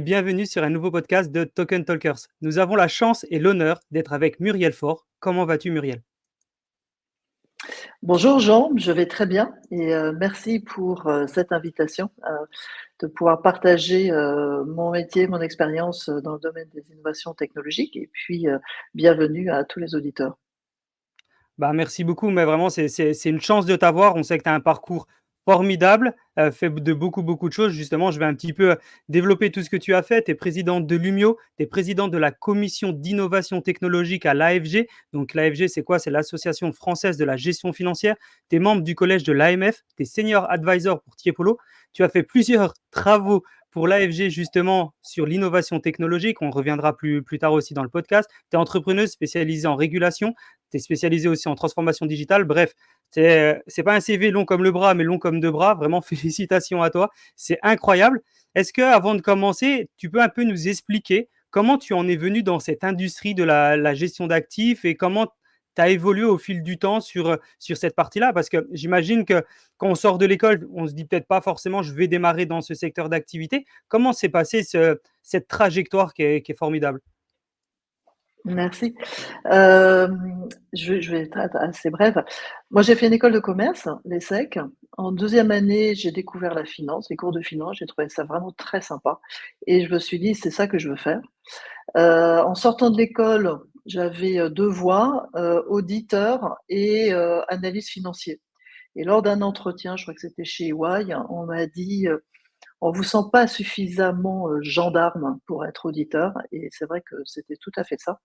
Bienvenue sur un nouveau podcast de Token Talkers. Nous avons la chance et l'honneur d'être avec Muriel Faure. Comment vas-tu, Muriel? Bonjour Jean, je vais très bien et merci pour cette invitation de pouvoir partager mon métier, mon expérience dans le domaine des innovations technologiques et puis bienvenue à tous les auditeurs. Bah, merci beaucoup, mais vraiment, c'est une chance de t'avoir. On sait que tu as un parcours formidable, fait de beaucoup de choses. Justement, je vais un petit peu développer tout ce que tu as fait. Tu es présidente de l'UMIO, tu es présidente de la commission d'innovation technologique à l'AFG. Donc, l'AFG, c'est quoi? C'est l'Association française de la gestion financière. Tu es membre du collège de l'AMF, tu es senior advisor pour Tiepolo. Tu as fait plusieurs travaux pour l'AFG, justement, sur l'innovation technologique. On reviendra plus tard aussi dans le podcast. Tu es entrepreneuse spécialisée en régulation. Tu es spécialisé aussi en transformation digitale. Bref, c'est pas un CV long comme le bras, mais long comme deux bras. Vraiment, félicitations à toi. C'est incroyable. Est-ce que, avant de commencer, tu peux un peu nous expliquer comment tu en es venu dans cette industrie de la gestion d'actifs et comment tu as évolué au fil du temps sur cette partie-là? Parce que j'imagine que quand on sort de l'école, on se dit peut-être pas forcément je vais démarrer dans ce secteur d'activité. Comment s'est passée cette trajectoire qui est formidable? Merci. Je vais être assez brève. Moi, j'ai fait une école de commerce, l'ESSEC. En deuxième année, j'ai découvert la finance, les cours de finance. J'ai trouvé ça vraiment très sympa et je me suis dit, c'est ça que je veux faire. En sortant de l'école, j'avais deux voies, auditeur et analyse financier. Et lors d'un entretien, je crois que c'était chez EY, on m'a dit on vous sent pas suffisamment gendarme pour être auditeur. Et c'est vrai que c'était tout à fait ça.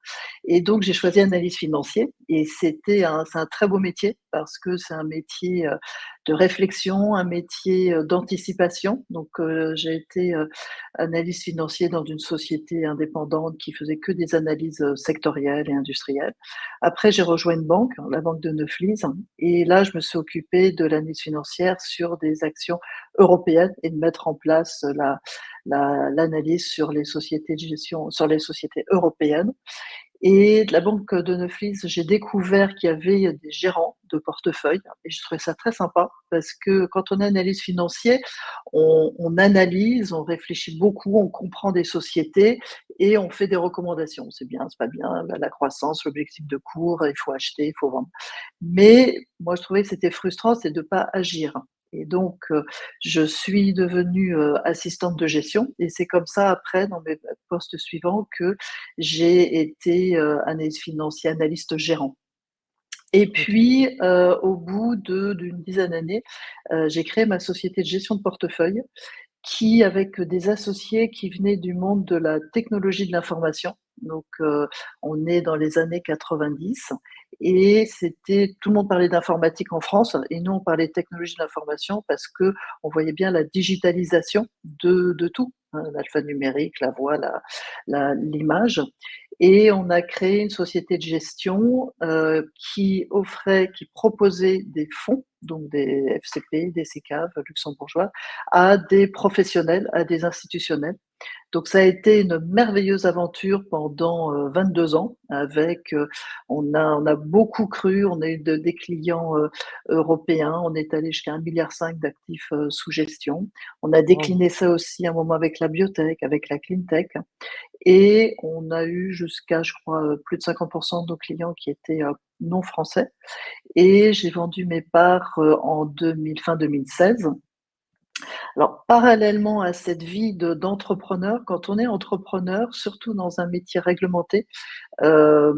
Et donc, j'ai choisi analyse financier. Et c'est un très beau métier parce que c'est un métier de réflexion, un métier d'anticipation. Donc, j'ai été analyste financier dans une société indépendante qui faisait que des analyses sectorielles et industrielles. Après, j'ai rejoint une banque, la banque de Neuflize, et là, je me suis occupée de l'analyse financière sur des actions européennes et de mettre en place l'analyse sur les sociétés de gestion, sur les sociétés européennes. Et de la banque de Neuflize, j'ai découvert qu'il y avait des gérants de portefeuille et je trouvais ça très sympa parce que quand on est analyste financier, on analyse, on réfléchit beaucoup, on comprend des sociétés et on fait des recommandations. C'est bien, c'est pas bien, la croissance, l'objectif de cours, il faut acheter, il faut vendre. Mais moi, je trouvais que c'était frustrant, c'est de ne pas agir. Et donc, je suis devenue assistante de gestion et c'est comme ça après, dans mes postes suivants, que j'ai été analyste financier, analyste gérant. Et Ok. puis, au bout d'une dizaine d'années, j'ai créé ma société de gestion de portefeuille qui, avec des associés qui venaient du monde de la technologie de l'information. Donc, on est dans les années 90 et c'était tout le monde parlait d'informatique en France et nous on parlait de technologie de l'information parce que on voyait bien la digitalisation de tout, hein, l'alphanumérique, la voix, l'image. Et on a créé une société de gestion qui proposait des fonds, donc des FCP, des SICAV luxembourgeois, à des professionnels, à des institutionnels. Donc ça a été une merveilleuse aventure pendant 22 ans avec on a beaucoup cru, on a eu des clients européens, on est allé jusqu'à 1,5 milliard d'actifs sous gestion. On a Wow. décliné ça aussi un moment avec la biotech, avec la cleantech et on a eu jusqu'à, je crois, plus de 50% de nos clients qui étaient non français. Et j'ai vendu mes parts en 2000, fin 2016. Alors, parallèlement à cette vie d'entrepreneur, quand on est entrepreneur, surtout dans un métier réglementé, euh,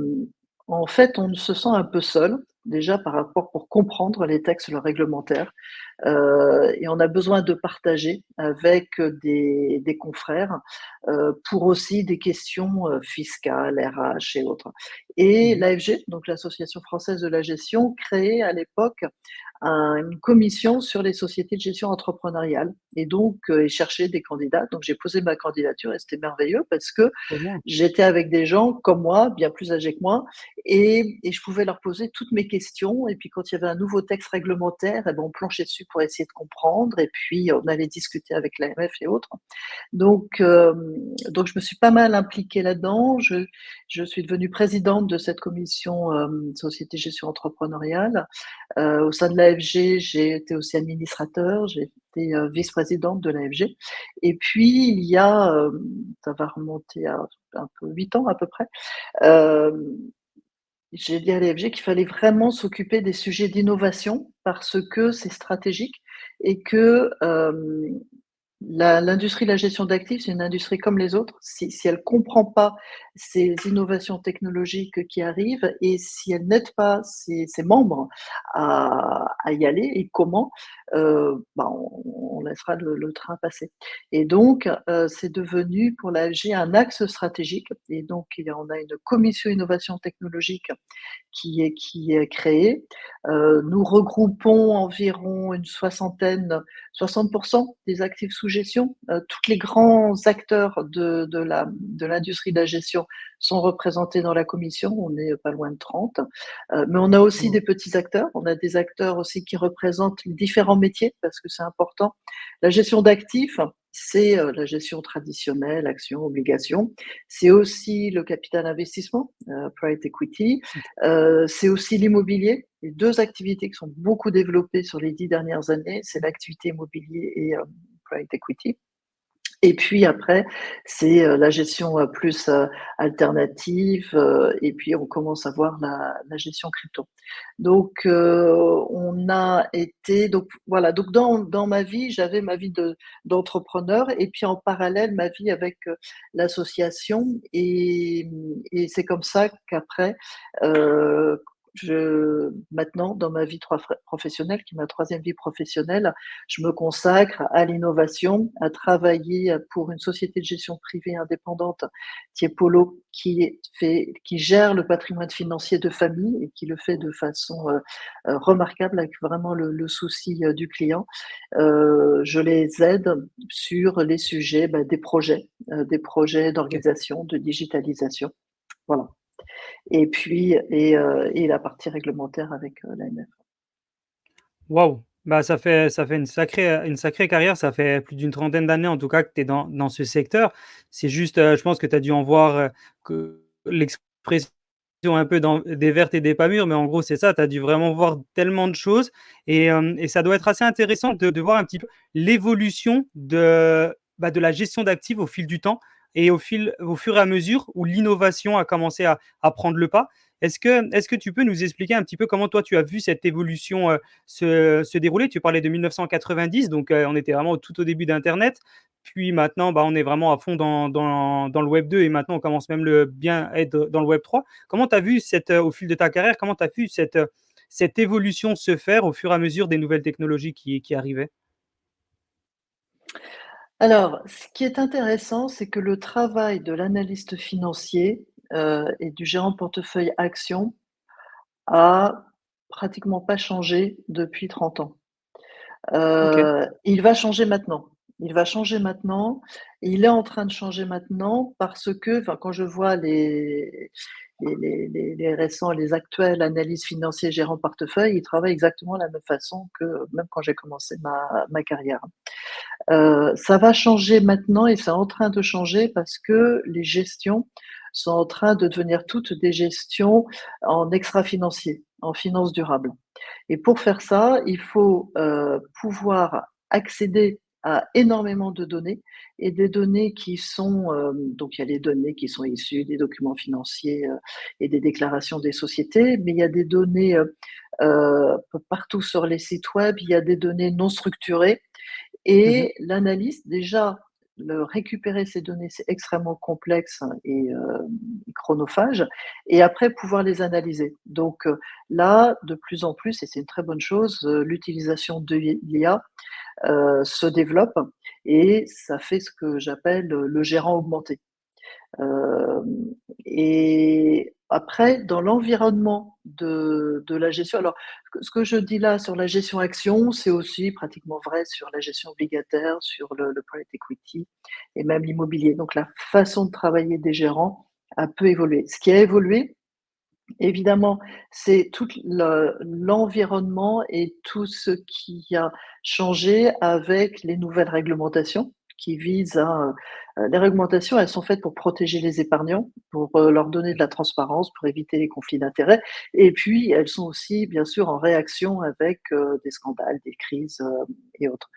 en fait, on se sent un peu seul, déjà par rapport pour comprendre les textes réglementaires. Et on a besoin de partager avec des confrères pour aussi des questions fiscales, RH et autres. Et Mhm. l'AFG, donc l'Association française de la gestion, créait à l'époque une commission sur les sociétés de gestion entrepreneuriale et donc chercher des candidats. Donc j'ai posé ma candidature et c'était merveilleux parce que Trop bien. j'étais avec des gens comme moi, bien plus âgés que moi, et je pouvais leur poser toutes mes questions. Et puis quand il y avait un nouveau texte réglementaire, eh ben, on planchait dessus pour essayer de comprendre. Et puis on allait discuter avec l'AMF et autres. Donc je me suis pas mal impliquée là-dedans. Je suis devenue présidente de cette commission Société Gestion Entrepreneuriale. Au sein de l'AFG, j'ai été aussi administrateur, j'ai j'étais vice-présidente de l'AFG. Et puis, il y a, ça va remonter à un peu 8 ans à peu près, euh, j'ai dit à l'AFG qu'il fallait vraiment s'occuper des sujets d'innovation parce que c'est stratégique et que l'industrie de la gestion d'actifs, c'est une industrie comme les autres. Si elle ne comprend pas ces innovations technologiques qui arrivent et si elle n'aide pas ses membres à y aller et comment, on laissera le train passer. Et donc, c'est devenu pour l'AFG un axe stratégique. Et donc, on a une commission innovation technologique qui est créée. Nous regroupons environ une soixantaine, 60% des actifs sous gestion. Tous les grands acteurs de l'industrie de la gestion sont représentés dans la commission. On n'est pas loin de 30. Mais on a aussi des petits acteurs. On a des acteurs aussi qui représentent les différents métiers parce que c'est important. La gestion d'actifs, c'est la gestion traditionnelle, actions, obligations. C'est aussi le capital investissement, private equity. C'est aussi l'immobilier. Les deux activités qui sont beaucoup développées sur les 10 dernières années, c'est l'activité immobilier et private equity. Et puis après, c'est la gestion plus alternative, et puis on commence à voir la gestion crypto. Donc, on a été, donc voilà, donc dans ma vie, j'avais ma vie d'entrepreneur et puis en parallèle, ma vie avec l'association. Et c'est comme ça qu'après, maintenant, dans ma vie professionnelle, qui est ma troisième vie professionnelle, je me consacre à l'innovation, à travailler pour une société de gestion privée indépendante, Tiepolo, qui gère le patrimoine financier de famille et qui le fait de façon remarquable avec vraiment le souci du client. Je les aide sur les sujets des projets OK. d'organisation, de digitalisation. Voilà. Et puis, et la partie réglementaire avec l'AMF. Waouh! Bah, ça fait une sacrée carrière, ça fait plus d'une trentaine d'années en tout cas que tu es dans ce secteur. C'est juste, je pense que tu as dû en voir, que l'expression un peu dans des vertes et des pas mûres, mais en gros, c'est ça, tu as dû vraiment voir tellement de choses et ça doit être assez intéressant de voir un petit peu l'évolution de la gestion d'actifs au fil du temps et au fur et à mesure où l'innovation a commencé à prendre le pas. Est-ce que tu peux nous expliquer un petit peu comment toi tu as vu cette évolution se dérouler? Tu parlais de 1990, donc on était vraiment tout au début d'internet. Puis maintenant, bah, on est vraiment à fond dans le web 2 et maintenant on commence même bien à être dans le web 3. Comment tu as vu au fil de ta carrière, comment tu as vu cette évolution se faire au fur et à mesure des nouvelles technologies qui arrivaient? Alors, ce qui est intéressant, c'est que le travail de l'analyste financier, et du gérant de portefeuille action a pratiquement pas changé depuis 30 ans. OK. Il va changer maintenant. Il va changer maintenant. Il est en train de changer maintenant parce que, enfin, quand je vois les récents, les actuels analystes financiers gérants portefeuille, ils travaillent exactement de la même façon que même quand j'ai commencé ma carrière. Ça va changer maintenant et c'est en train de changer parce que les gestions sont en train de devenir toutes des gestions en extra-financier, en finance durable. Et pour faire ça, il faut pouvoir accéder à énormément de données et des données qui sont, donc il y a les données qui sont issues des documents financiers et des déclarations des sociétés, mais il y a des données partout sur les sites web, il y a des données non structurées Mmh. et l'analyste, déjà, récupérer ces données, c'est extrêmement complexe et chronophage et après pouvoir les analyser. Donc là, de plus en plus et c'est une très bonne chose, l'utilisation de l'IA, se développe et ça fait ce que j'appelle, le gérant augmenté. Et après, dans l'environnement de la gestion, alors ce que je dis là sur la gestion action, c'est aussi pratiquement vrai sur la gestion obligataire, sur le private equity et même l'immobilier. Donc la façon de travailler des gérants a peu évolué. Ce qui a évolué, évidemment, c'est tout l'environnement et tout ce qui a changé avec les nouvelles réglementations qui visent à, les réglementations, elles sont faites pour protéger les épargnants, pour, leur donner de la transparence, pour éviter les conflits d'intérêts et puis elles sont aussi bien sûr en réaction avec, des scandales, des crises, et autres.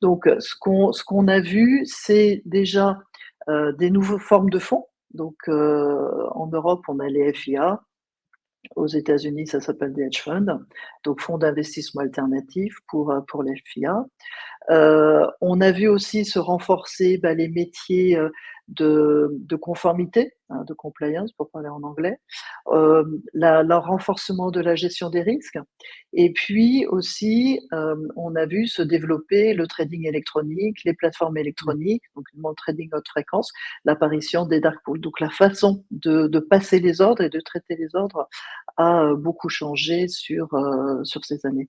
Donc, ce qu'on a vu, c'est déjà, des nouveaux formes de fonds. Donc, en Europe, on a les FIA. Aux États-Unis, ça s'appelle des hedge funds, donc fonds d'investissement alternatifs pour les FIA. On a vu aussi se renforcer, les métiers, de conformité, hein, de compliance pour parler en anglais, le renforcement de la gestion des risques et puis aussi, on a vu se développer le trading électronique, les plateformes électroniques, donc le trading haute fréquence, l'apparition des dark pools. Donc la façon de passer les ordres et de traiter les ordres a, beaucoup changé sur ces années.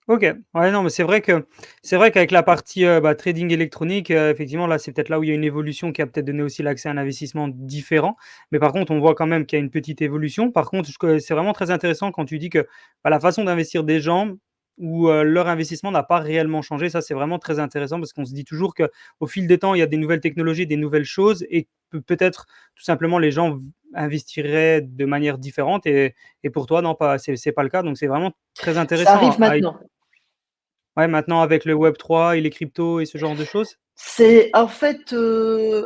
OK. Ouais, non, mais c'est vrai qu'avec la partie, trading électronique, effectivement, là, c'est peut-être là où il y a une évolution qui a peut-être donné aussi l'accès à un investissement différent. Mais par contre, on voit quand même qu'il y a une petite évolution. Par contre, je que c'est vraiment très intéressant quand tu dis que, la façon d'investir des gens ou, leur investissement n'a pas réellement changé. Ça, c'est vraiment très intéressant parce qu'on se dit toujours qu'au fil des temps, il y a des nouvelles technologies, des nouvelles choses et peut-être, tout simplement, les gens investiraient de manière différente et pour toi, non, pas c'est pas le cas. Donc c'est vraiment très Ça intéressant arrive maintenant. Ouais, maintenant avec le Web3 et les cryptos et ce genre de choses? C'est en fait,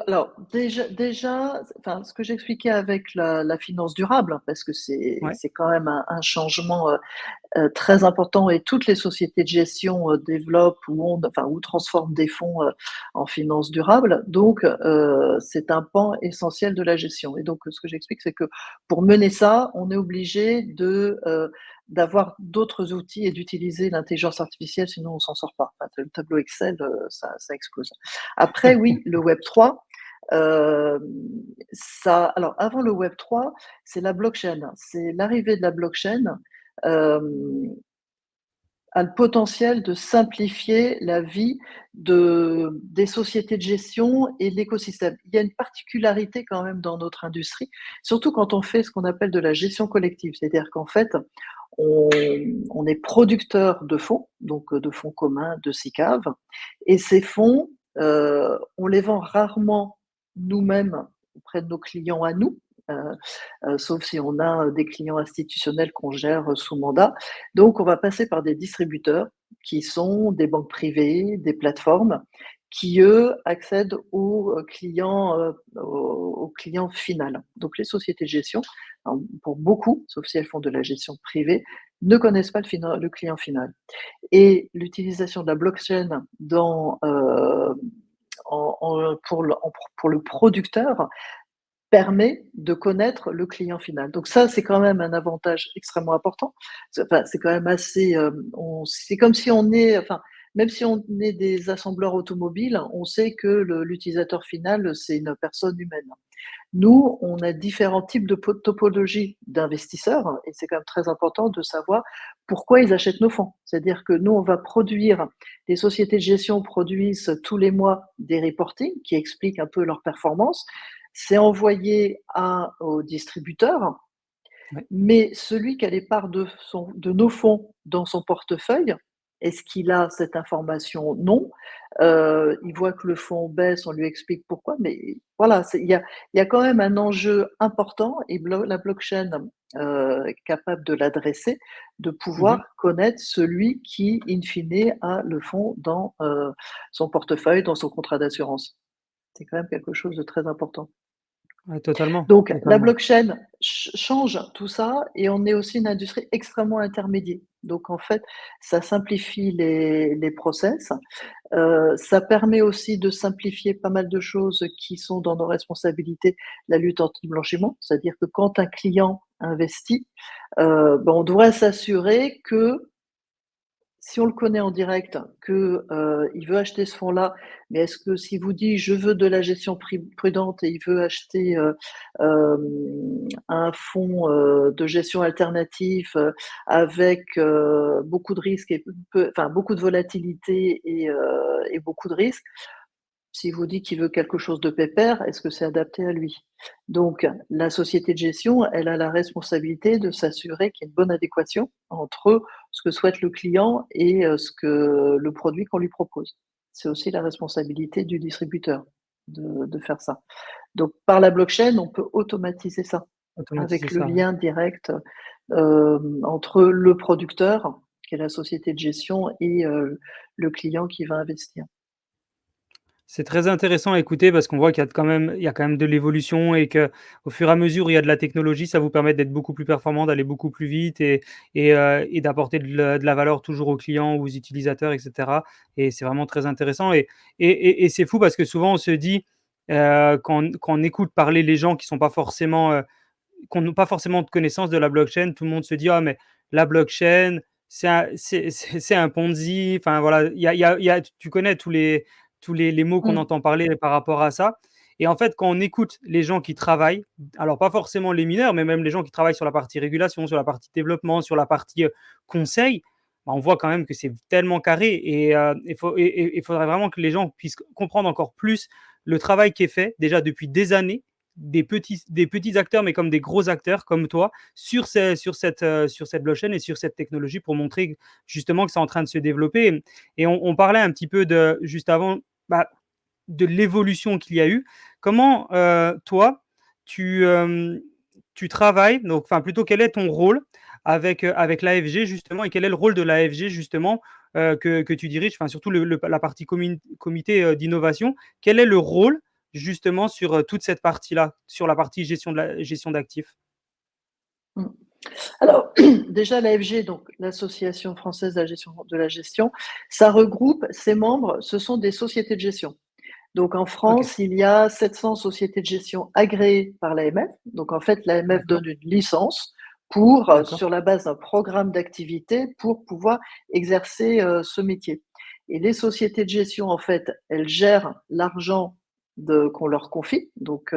alors déjà, enfin, ce que j'expliquais avec la finance durable, hein, parce que c'est Ouais. c'est quand même un changement, très important et toutes les sociétés de gestion, développent ou transforment des fonds, en finance durable. Donc, c'est un pan essentiel de la gestion et donc, ce que j'explique, c'est que pour mener ça, on est obligé d'avoir d'autres outils et d'utiliser l'intelligence artificielle, sinon on s'en sort pas. Enfin, le tableau Excel, ça explose. Après oui, le Web3, hem, ça alors avant le Web3, c'est la blockchain. C'est l'arrivée de la blockchain, hem, a le potentiel de simplifier la vie des sociétés de gestion et de l'écosystème. Il y a une particularité quand même dans notre industrie, surtout quand on fait ce qu'on appelle de la gestion collective. C'est-à-dire qu'en fait, on on est producteur de fonds, donc de fonds communs, de SICAV et ces fonds, on les vend rarement nous-mêmes auprès de nos clients à nous, heu sauf si on a, des clients institutionnels qu'on gère, sous mandat. Donc on va passer par des distributeurs qui sont des banques privées, des plateformes qui, eux, accèdent au client final. Donc les sociétés de gestion, alors pour beaucoup, sauf si elles font de la gestion privée, ne connaissent pas le client final et l'utilisation de la blockchain pour le producteur permet de connaître le client final. Donc ça, c'est quand même un avantage extrêmement important. C'est quand même assez, c'est comme si on est enfin, même si on est des assembleurs automobiles, on sait que l'utilisateur final, c'est une personne humaine. Nous, on a différents types de topologies d'investisseurs et c'est quand même très important de savoir pourquoi ils achètent nos fonds. C'est-à-dire que nous, on va produire les sociétés de gestion produisent tous les mois des reportings qui expliquent un peu leur performance. C'est envoyé aux distributeurs, Ouais. mais celui qui a les parts de nos fonds dans son portefeuille, est-ce qu'il a cette information? Non. Il voit que le fonds baisse, on lui explique pourquoi, mais voilà, il y a quand même un enjeu important et la blockchain, est capable de l'adresser, de Mmh. pouvoir connaître celui qui, in fine, a le fonds dans, son portefeuille, dans son contrat d'assurance. C'est quand même quelque chose de très important. Ouais, totalement, Donc la totalement. blockchain change tout ça et on est aussi une industrie extrêmement intermédiaire. Donc en fait, ça simplifie les process, ça permet aussi de simplifier pas mal de choses qui sont dans nos responsabilités, la lutte anti-blanchiment. C'est-à-dire que quand un client investit, on devrait s'assurer que si on le connaît en direct, que, il veut acheter ce fonds-là, mais est-ce que s'il vous dit: «Je veux de la gestion prudente» et il veut acheter, un fonds, de gestion alternatif, avec, beaucoup de risques et beaucoup de volatilité et beaucoup de risques, s'il vous dit qu'il veut quelque chose de pépère, est-ce que c'est adapté à lui? Donc la société de gestion, elle a la responsabilité de s'assurer qu'il y a une bonne adéquation entre ce que souhaite le client et ce que le produit qu'on lui propose. c'est aussi la responsabilité du distributeur de faire ça. Donc par la blockchain, on peut automatiser ça, Automatiser avec le ça, ouais. lien direct, entre le producteur, qui est la société de gestion et le client qui va investir. C'est très intéressant à écouter parce qu'on voit il y a quand même de l'évolution et que au fur et à mesure où il y a de la technologie, ça vous permet d'être beaucoup plus performant, d'aller beaucoup plus vite et d'apporter de la valeur toujours aux clients ou aux utilisateurs et cetera, et c'est vraiment très intéressant et c'est fou parce que souvent on se dit, quand on écoute parler les gens qui sont pas forcément, qui n'ont pas forcément de connaissance de la blockchain, tout le monde se dit: «Ah mais la blockchain, c'est un Ponzi». Enfin voilà, il y a tu connais tous les mots qu'on Mmh, entend parler par rapport à ça, et en fait, quand on écoute les gens qui travaillent, alors pas forcément les mineurs, mais même les gens qui travaillent sur la partie régulation, sur la partie développement, sur la partie, conseil, bah, on voit quand même que c'est tellement carré et il faudrait vraiment que les gens puissent comprendre encore plus le travail qui est fait déjà depuis des années, des petits acteurs, mais comme des gros acteurs comme toi, sur cette blockchain et sur cette technologie pour montrer justement que c'est en train de se développer. Et on parlait un petit peu de, juste avant, bah, de l'évolution qu'il y a eu. Comment, toi, tu, tu travailles, donc, enfin plutôt, quel est ton rôle avec l'AFG justement, et quel est le rôle de l'AFG justement, que tu diriges, enfin surtout la partie comité d'innovation. Quel est le rôle justement sur toute cette partie-là, sur la partie gestion d'actifs? mmh. Alors déjà l'AFG, donc l'Association française de la gestion, ça regroupe ses membres, ce sont des sociétés de gestion. Donc en Ok, France, il y a 700 sociétés de gestion agréées par l'AMF. Donc en fait, l'AMF d'accord, donne une licence pour, d'accord, sur la base d'un programme d'activité, pour pouvoir exercer, ce métier. Et les sociétés de gestion, en fait, elles gèrent l'argent de qu'on leur confie, donc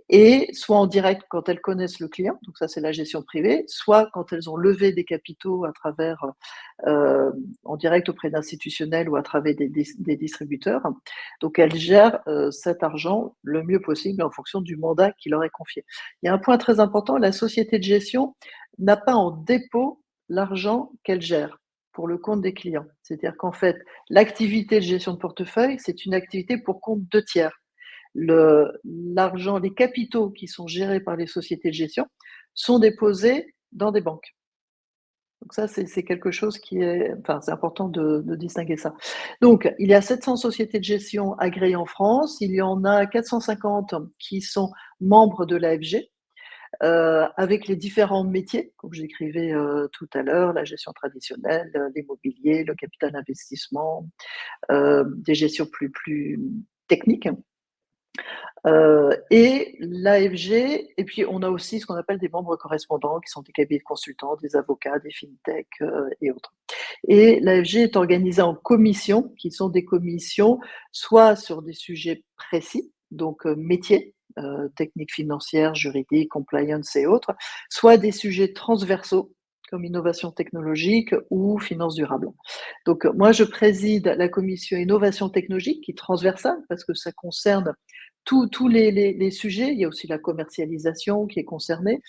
et soit en direct quand elles connaissent le client, donc ça c'est la gestion privée, soit quand elles ont levé des capitaux à travers, en direct auprès d'institutionnels ou à travers des distributeurs. Donc elles gèrent, cet argent le mieux possible en fonction du mandat qui leur est confié. Il y a un point très important, la société de gestion n'a pas en dépôt l'argent qu'elle gère pour le compte des clients. C'est-à-dire qu'en fait, l'activité de gestion de portefeuille, c'est une activité pour compte de tiers. L'argent, les capitaux qui sont gérés par les sociétés de gestion sont déposés dans des banques. Donc ça, c'est quelque chose qui est, enfin, c'est important de distinguer ça. Donc, il y a 700 sociétés de gestion agréées en France. Il y en a 450 qui sont membres de l'AFG, avec les différents métiers, comme je décrivais tout à l'heure, la gestion traditionnelle, l'immobilier, le capital investissement, des gestions plus techniques. Et l'AFG, et puis on a aussi ce qu'on appelle des membres correspondants, qui sont des cabinets de consultants, des avocats, des fintechs et autres. Et l'AFG est organisée en commissions, qui sont des commissions soit sur des sujets précis, donc métiers, techniques financières, juridiques, compliance et autres, soit des sujets transversaux, comme innovation technologique ou finance durable. Donc moi, je préside la commission innovation technologique, qui est transversale, parce que ça concerne tous les sujets. Il y a aussi la commercialisation qui est concernée.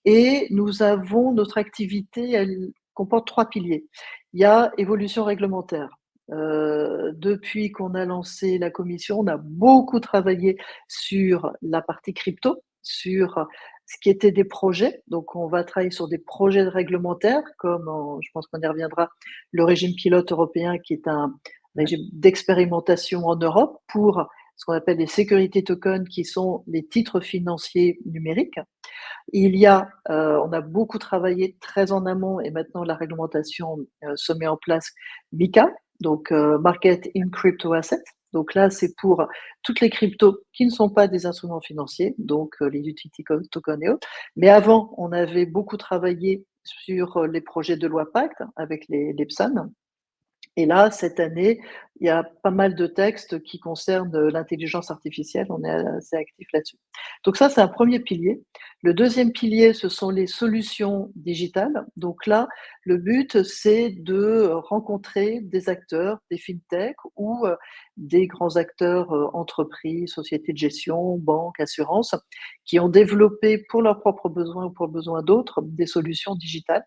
Et nous avons notre activité, elle comporte 3 piliers. Il y a évolution réglementaire. Depuis qu'on a lancé la commission, on a beaucoup travaillé sur la partie crypto, sur ce qui était des projets. Donc on va travailler sur des projets réglementaires comme je pense qu'on y reviendra, le régime pilote européen, qui est un ouais. régime d'expérimentation en Europe pour ce qu'on appelle les security tokens, qui sont les titres financiers numériques. On a beaucoup travaillé très en amont, et maintenant la réglementation se met en place, MiCA, donc Market in Crypto Assets. Donc là, c'est pour toutes les cryptos qui ne sont pas des instruments financiers, donc les utility tokens et autres. Mais avant, on avait beaucoup travaillé sur les projets de loi Pacte avec les PSAN. Et là, cette année, il y a pas mal de textes qui concernent l'intelligence artificielle. On est assez actif là-dessus. Donc ça, c'est un premier pilier. Le deuxième pilier, ce sont les solutions digitales. Donc là, Le but, c'est de rencontrer des acteurs, des fintechs ou des grands acteurs, entreprises, sociétés de gestion, banques, assurances, qui ont développé pour leurs propres besoins ou pour le besoin d'autres, des solutions digitales.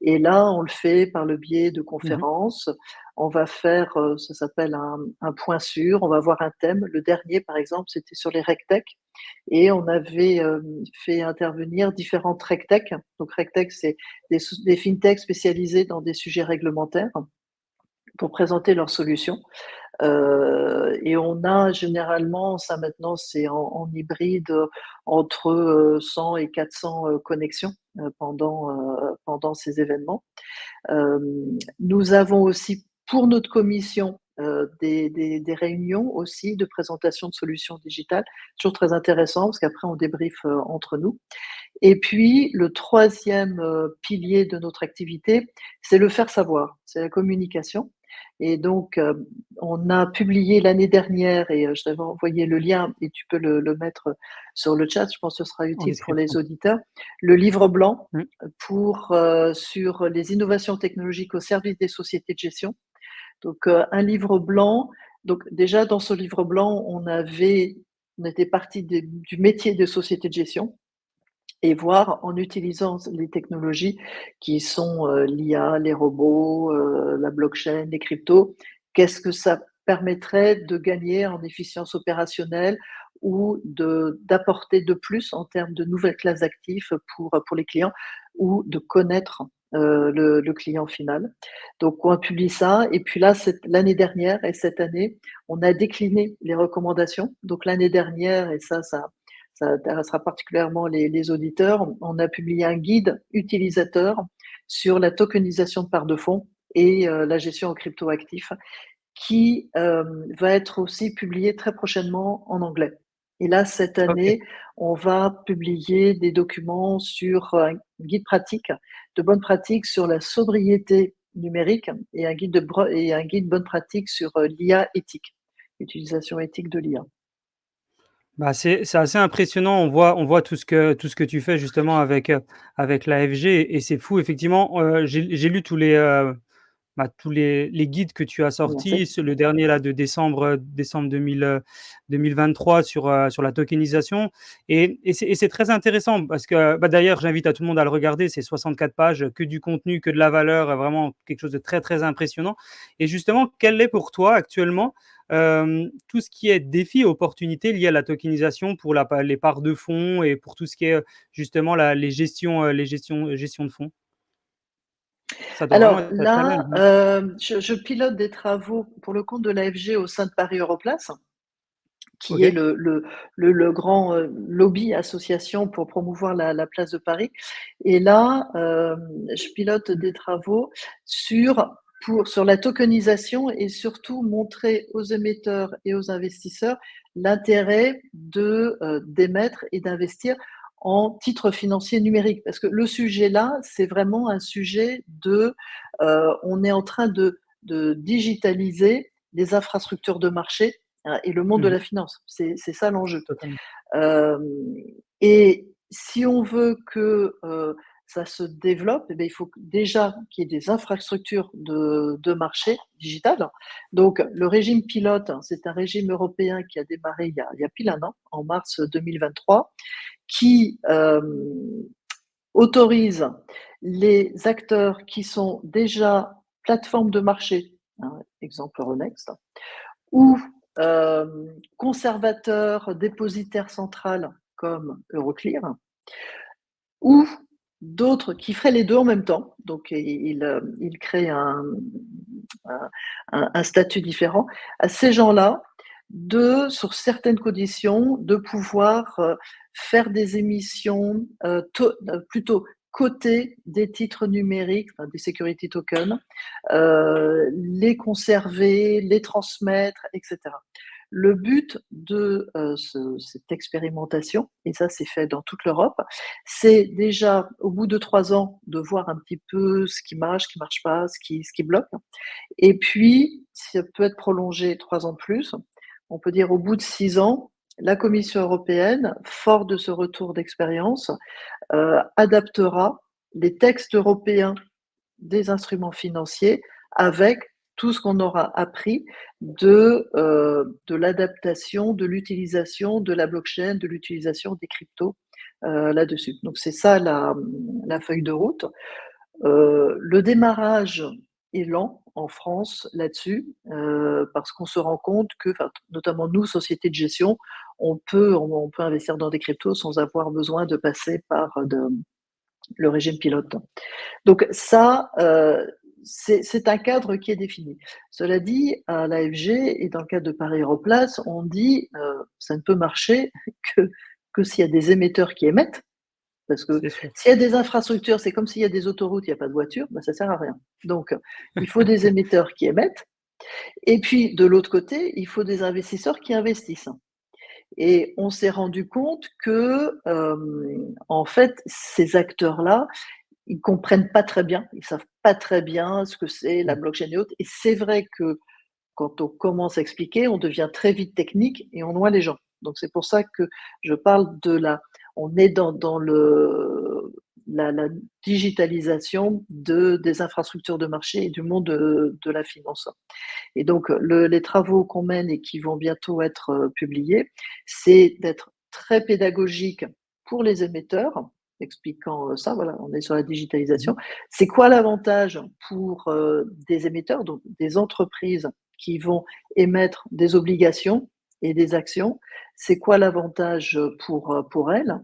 Et là, on le fait par le biais de Mmh. conférences. On va faire, ça s'appelle un point sûr, on va avoir un thème. Le dernier, par exemple, c'était sur les RegTech et on avait, fait intervenir différentes RegTech. Donc RegTech, c'est des fintechs spécialisés dans des sujets réglementaires pour présenter leurs solutions. Et on a généralement, ça maintenant c'est en hybride, entre 100 et 400 connexions pendant ces événements. Nous avons aussi pour notre commission des réunions aussi de présentation de solutions digitales, toujours très intéressant parce qu'après on débriefe entre nous. Et puis le troisième pilier de notre activité, c'est le faire savoir, c'est la communication. Et donc, on a publié l'année dernière, et je t'avais envoyé le lien et tu peux le mettre sur le chat, je pense que ce sera En utile pour les description. auditeurs, le livre blanc Mmh. sur les innovations technologiques au service des sociétés de gestion. Donc, un livre blanc. Donc, déjà, dans ce livre blanc, on était parti du métier de société de gestion et voir en utilisant les technologies qui sont l'IA, les robots, la blockchain, les cryptos, qu'est-ce que ça permettrait de gagner en efficience opérationnelle ou d'apporter de plus en termes de nouvelles classes d'actifs pour les clients ou de connaître le client final. Donc on publie ça et puis là, l'année dernière et cette année, on a décliné les recommandations. Donc l'année dernière, et ça intéressera particulièrement les auditeurs. On a publié un guide utilisateur sur la tokenisation de parts de fonds et la gestion en cryptoactifs qui va être aussi publié très prochainement en anglais. Et là, cette OK. année, on va publier des documents sur un guide pratique, de bonnes pratiques sur la sobriété numérique et un guide bonne pratique sur l'IA éthique, l'utilisation éthique de l'IA. Bah, c'est assez impressionnant. On voit tout ce que tu fais justement avec l'AFG et c'est fou effectivement, j'ai lu tous les guides que tu as sortis, Merci. le dernier là de décembre 2023 sur la tokenisation et c'est très intéressant parce que, bah, d'ailleurs, j'invite à tout le monde à le regarder. C'est 64 pages, que du contenu, que de la valeur, vraiment quelque chose de très, très impressionnant et justement, quel est pour toi actuellement, tout ce qui est défi, opportunité lié à la tokenisation pour les parts de fonds et pour tout ce qui est, justement gestion de fonds? Ça doit vraiment Alors être un challenge, là, non? je pilote des travaux pour le compte de l'AFG au sein de Paris Europlace, qui est OK. le grand, lobby association pour promouvoir la place de Paris. Et là, je pilote des travaux sur la tokenisation et surtout montrer aux émetteurs et aux investisseurs l'intérêt d'émettre et d'investir en titres financiers numériques. Parce que le sujet là, c'est vraiment un sujet on est en train de digitaliser les infrastructures de marché et le monde de Mmh. la finance. C'est ça l'enjeu. Totalement. Euh, et si on veut que ça se développe, eh bien, il faut déjà qu'il y ait des infrastructures de marché digitales. Donc, le régime pilote, hein, c'est un régime européen qui a démarré il y a pile un an, en mars 2023, qui autorise les acteurs qui sont déjà plateformes de marché, hein, exemple Euronext, ou conservateur dépositaire central comme Euroclear, ou d'autres qui feraient les deux en même temps. Donc, il crée un statut différent. À ces gens-là, sur certaines conditions, de pouvoir faire des émissions, plutôt coter des titres numériques, enfin, des security tokens, les conserver, les transmettre, etc. Le but de cette expérimentation, et ça c'est fait dans toute l'Europe, c'est déjà au bout de 3 ans de voir un petit peu ce qui marche pas, ce qui bloque. Et puis, ça peut être prolongé 3 ans de plus. On peut dire au bout de 6 ans, la Commission européenne, fort de ce retour d'expérience, adaptera les textes européens des instruments financiers avec tout ce qu'on aura appris de l'adaptation, de l'utilisation de la blockchain, de l'utilisation des cryptos là-dessus. Donc c'est ça la feuille de route. Le démarrage est lent en France là-dessus, parce qu'on se rend compte que, enfin, notamment nous, sociétés de gestion, on peut investir dans des cryptos sans avoir besoin de passer par le régime pilote. Donc ça, c'est un cadre qui est défini. Cela dit, à l'AFG et dans le cadre de Paris Europlace, on dit ça ne peut marcher que, que s'il y a des émetteurs qui émettent, parce que C'est sûr. s'il y a des infrastructures, c'est comme s'il y a des autoroutes, il n'y a pas de voitures, ben ça ne sert à rien. Donc, il faut des émetteurs qui émettent. Et puis, de l'autre côté, il faut des investisseurs qui investissent. Et on s'est rendu compte que, en fait, ces acteurs-là, ils comprennent pas très bien, ils savent pas très bien ce que c'est la Mmh. blockchain et autres. Et c'est vrai que quand on commence à expliquer, on devient très vite technique et on noie les gens. Donc c'est pour ça que je parle de on est dans la digitalisation des infrastructures de marché et du monde de la finance. Et donc les travaux qu'on mène et qui vont bientôt être publiés, c'est d'être très pédagogique pour les émetteurs, expliquant ça, voilà, on est sur la Mmh. digitalisation. C'est quoi l'avantage pour des émetteurs, donc des entreprises qui vont émettre des obligations et des actions? C'est quoi l'avantage pour elles?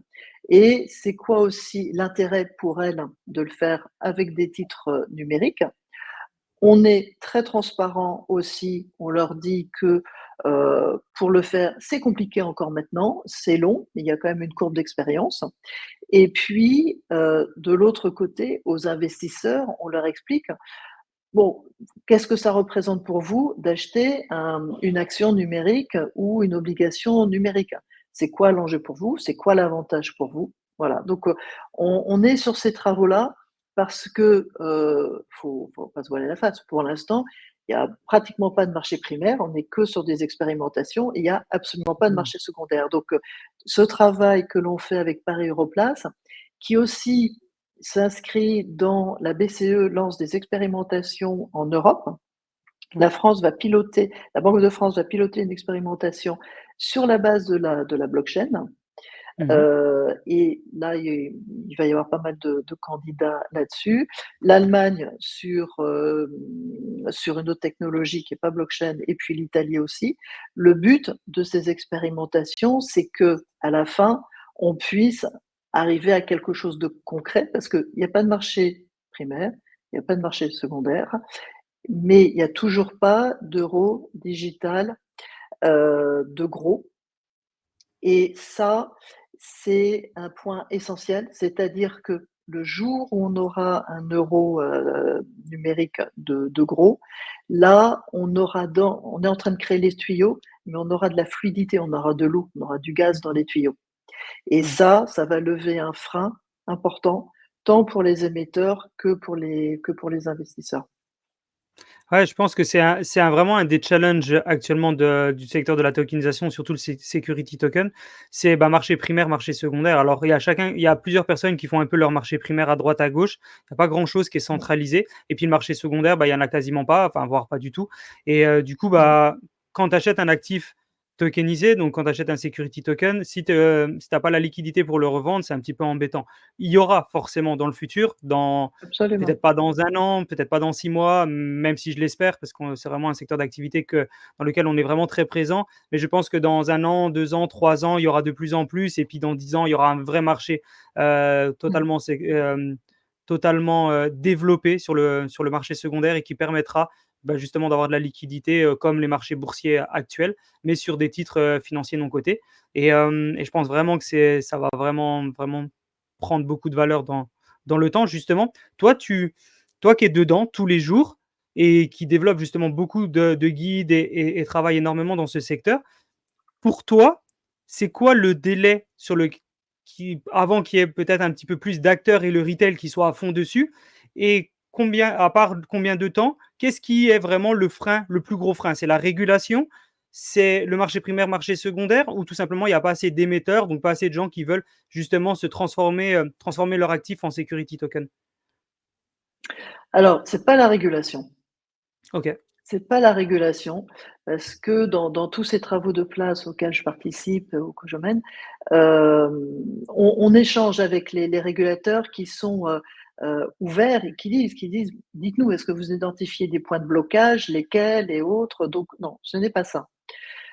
Et c'est quoi aussi l'intérêt pour elles de le faire avec des titres numériques? On est très transparent aussi, on leur dit que pour le faire, c'est compliqué encore maintenant, c'est long, il y a quand même une courbe d'expérience. Et puis, de l'autre côté, aux investisseurs, on leur explique, bon, qu'est-ce que ça représente pour vous d'acheter une action numérique ou une obligation numérique? C'est quoi l'enjeu pour vous? C'est quoi l'avantage pour vous? Voilà, donc on est sur ces travaux-là parce que faut pas se voiler la face. Pour l'instant, il y a pratiquement pas de marché primaire, on n'est que sur des expérimentations et il y a absolument pas de Mmh. marché secondaire. Donc ce travail que l'on fait avec Paris Europlace, qui aussi s'inscrit dans la BCE, lance des expérimentations en Europe. Ouais. La Banque de France va piloter une expérimentation sur la base de la blockchain. Mmh. Et là, il va y avoir pas mal de candidats là-dessus. L'Allemagne sur une autre technologie qui est pas blockchain, et puis l'Italie aussi. Le but de ces expérimentations, c'est que à la fin, on puisse arriver à quelque chose de concret, parce qu'il y a pas de marché primaire, il y a pas de marché secondaire, mais il y a toujours pas d'euro digital de gros. Et ça, c'est un point essentiel, c'est-à-dire que le jour où on aura un euro numérique de gros, là, on est en train de créer les tuyaux, mais on aura de la fluidité, on aura de l'eau, on aura du gaz dans les tuyaux. Et Mmh. ça va lever un frein important, tant pour les émetteurs que pour les investisseurs. Ouais, je pense que c'est vraiment un des challenges actuellement du secteur de la tokenisation, surtout le security token. C'est bah, marché primaire, marché secondaire. Alors, il y a plusieurs personnes qui font un peu leur marché primaire à droite, à gauche. Il n'y a pas grand-chose qui est Mmh, centralisé. Et puis, le marché secondaire, bah, il n'y en a quasiment pas, enfin, voire pas du tout. Et du coup, mmh. bah, quand tu achètes un actif tokenisé, donc quand tu achètes un security token, si tu n'as pas la liquidité pour le revendre, c'est un petit peu embêtant. Il y aura forcément dans le futur, Absolument. peut-être pas dans un an, peut-être pas dans 6 mois, même si je l'espère, parce que c'est vraiment un secteur d'activité dans lequel on est vraiment très présent. Mais je pense que dans un an, 2 ans, 3 ans, il y aura de plus en plus. Et puis dans 10 ans, il y aura un vrai marché Mmh. totalement développé sur le marché secondaire et qui permettra bah, justement d'avoir de la liquidité comme les marchés boursiers actuels, mais sur des titres financiers non cotés. Et je pense vraiment que ça va vraiment, vraiment prendre beaucoup de valeur dans le temps, justement. Toi qui es dedans tous les jours et qui développe justement beaucoup de guides et travaille énormément dans ce secteur, pour toi, c'est quoi le délai avant qu'il y ait peut-être un petit peu plus d'acteurs et le retail qui soit à fond dessus? Et à part combien de temps, qu'est-ce qui est vraiment le frein, le plus gros frein? C'est la régulation? C'est le marché primaire, marché secondaire? Ou tout simplement, il n'y a pas assez d'émetteurs, donc pas assez de gens qui veulent justement transformer leur actif en security token? Alors, c'est pas la régulation. OK, C'est pas la régulation, parce que dans tous ces travaux de place auxquels je participe, ou que je mène, on échange avec les régulateurs qui sont, ouverts et qui disent: «Dites-nous, est-ce que vous identifiez des points de blocage, lesquels et autres?» Donc non, ce n'est pas ça.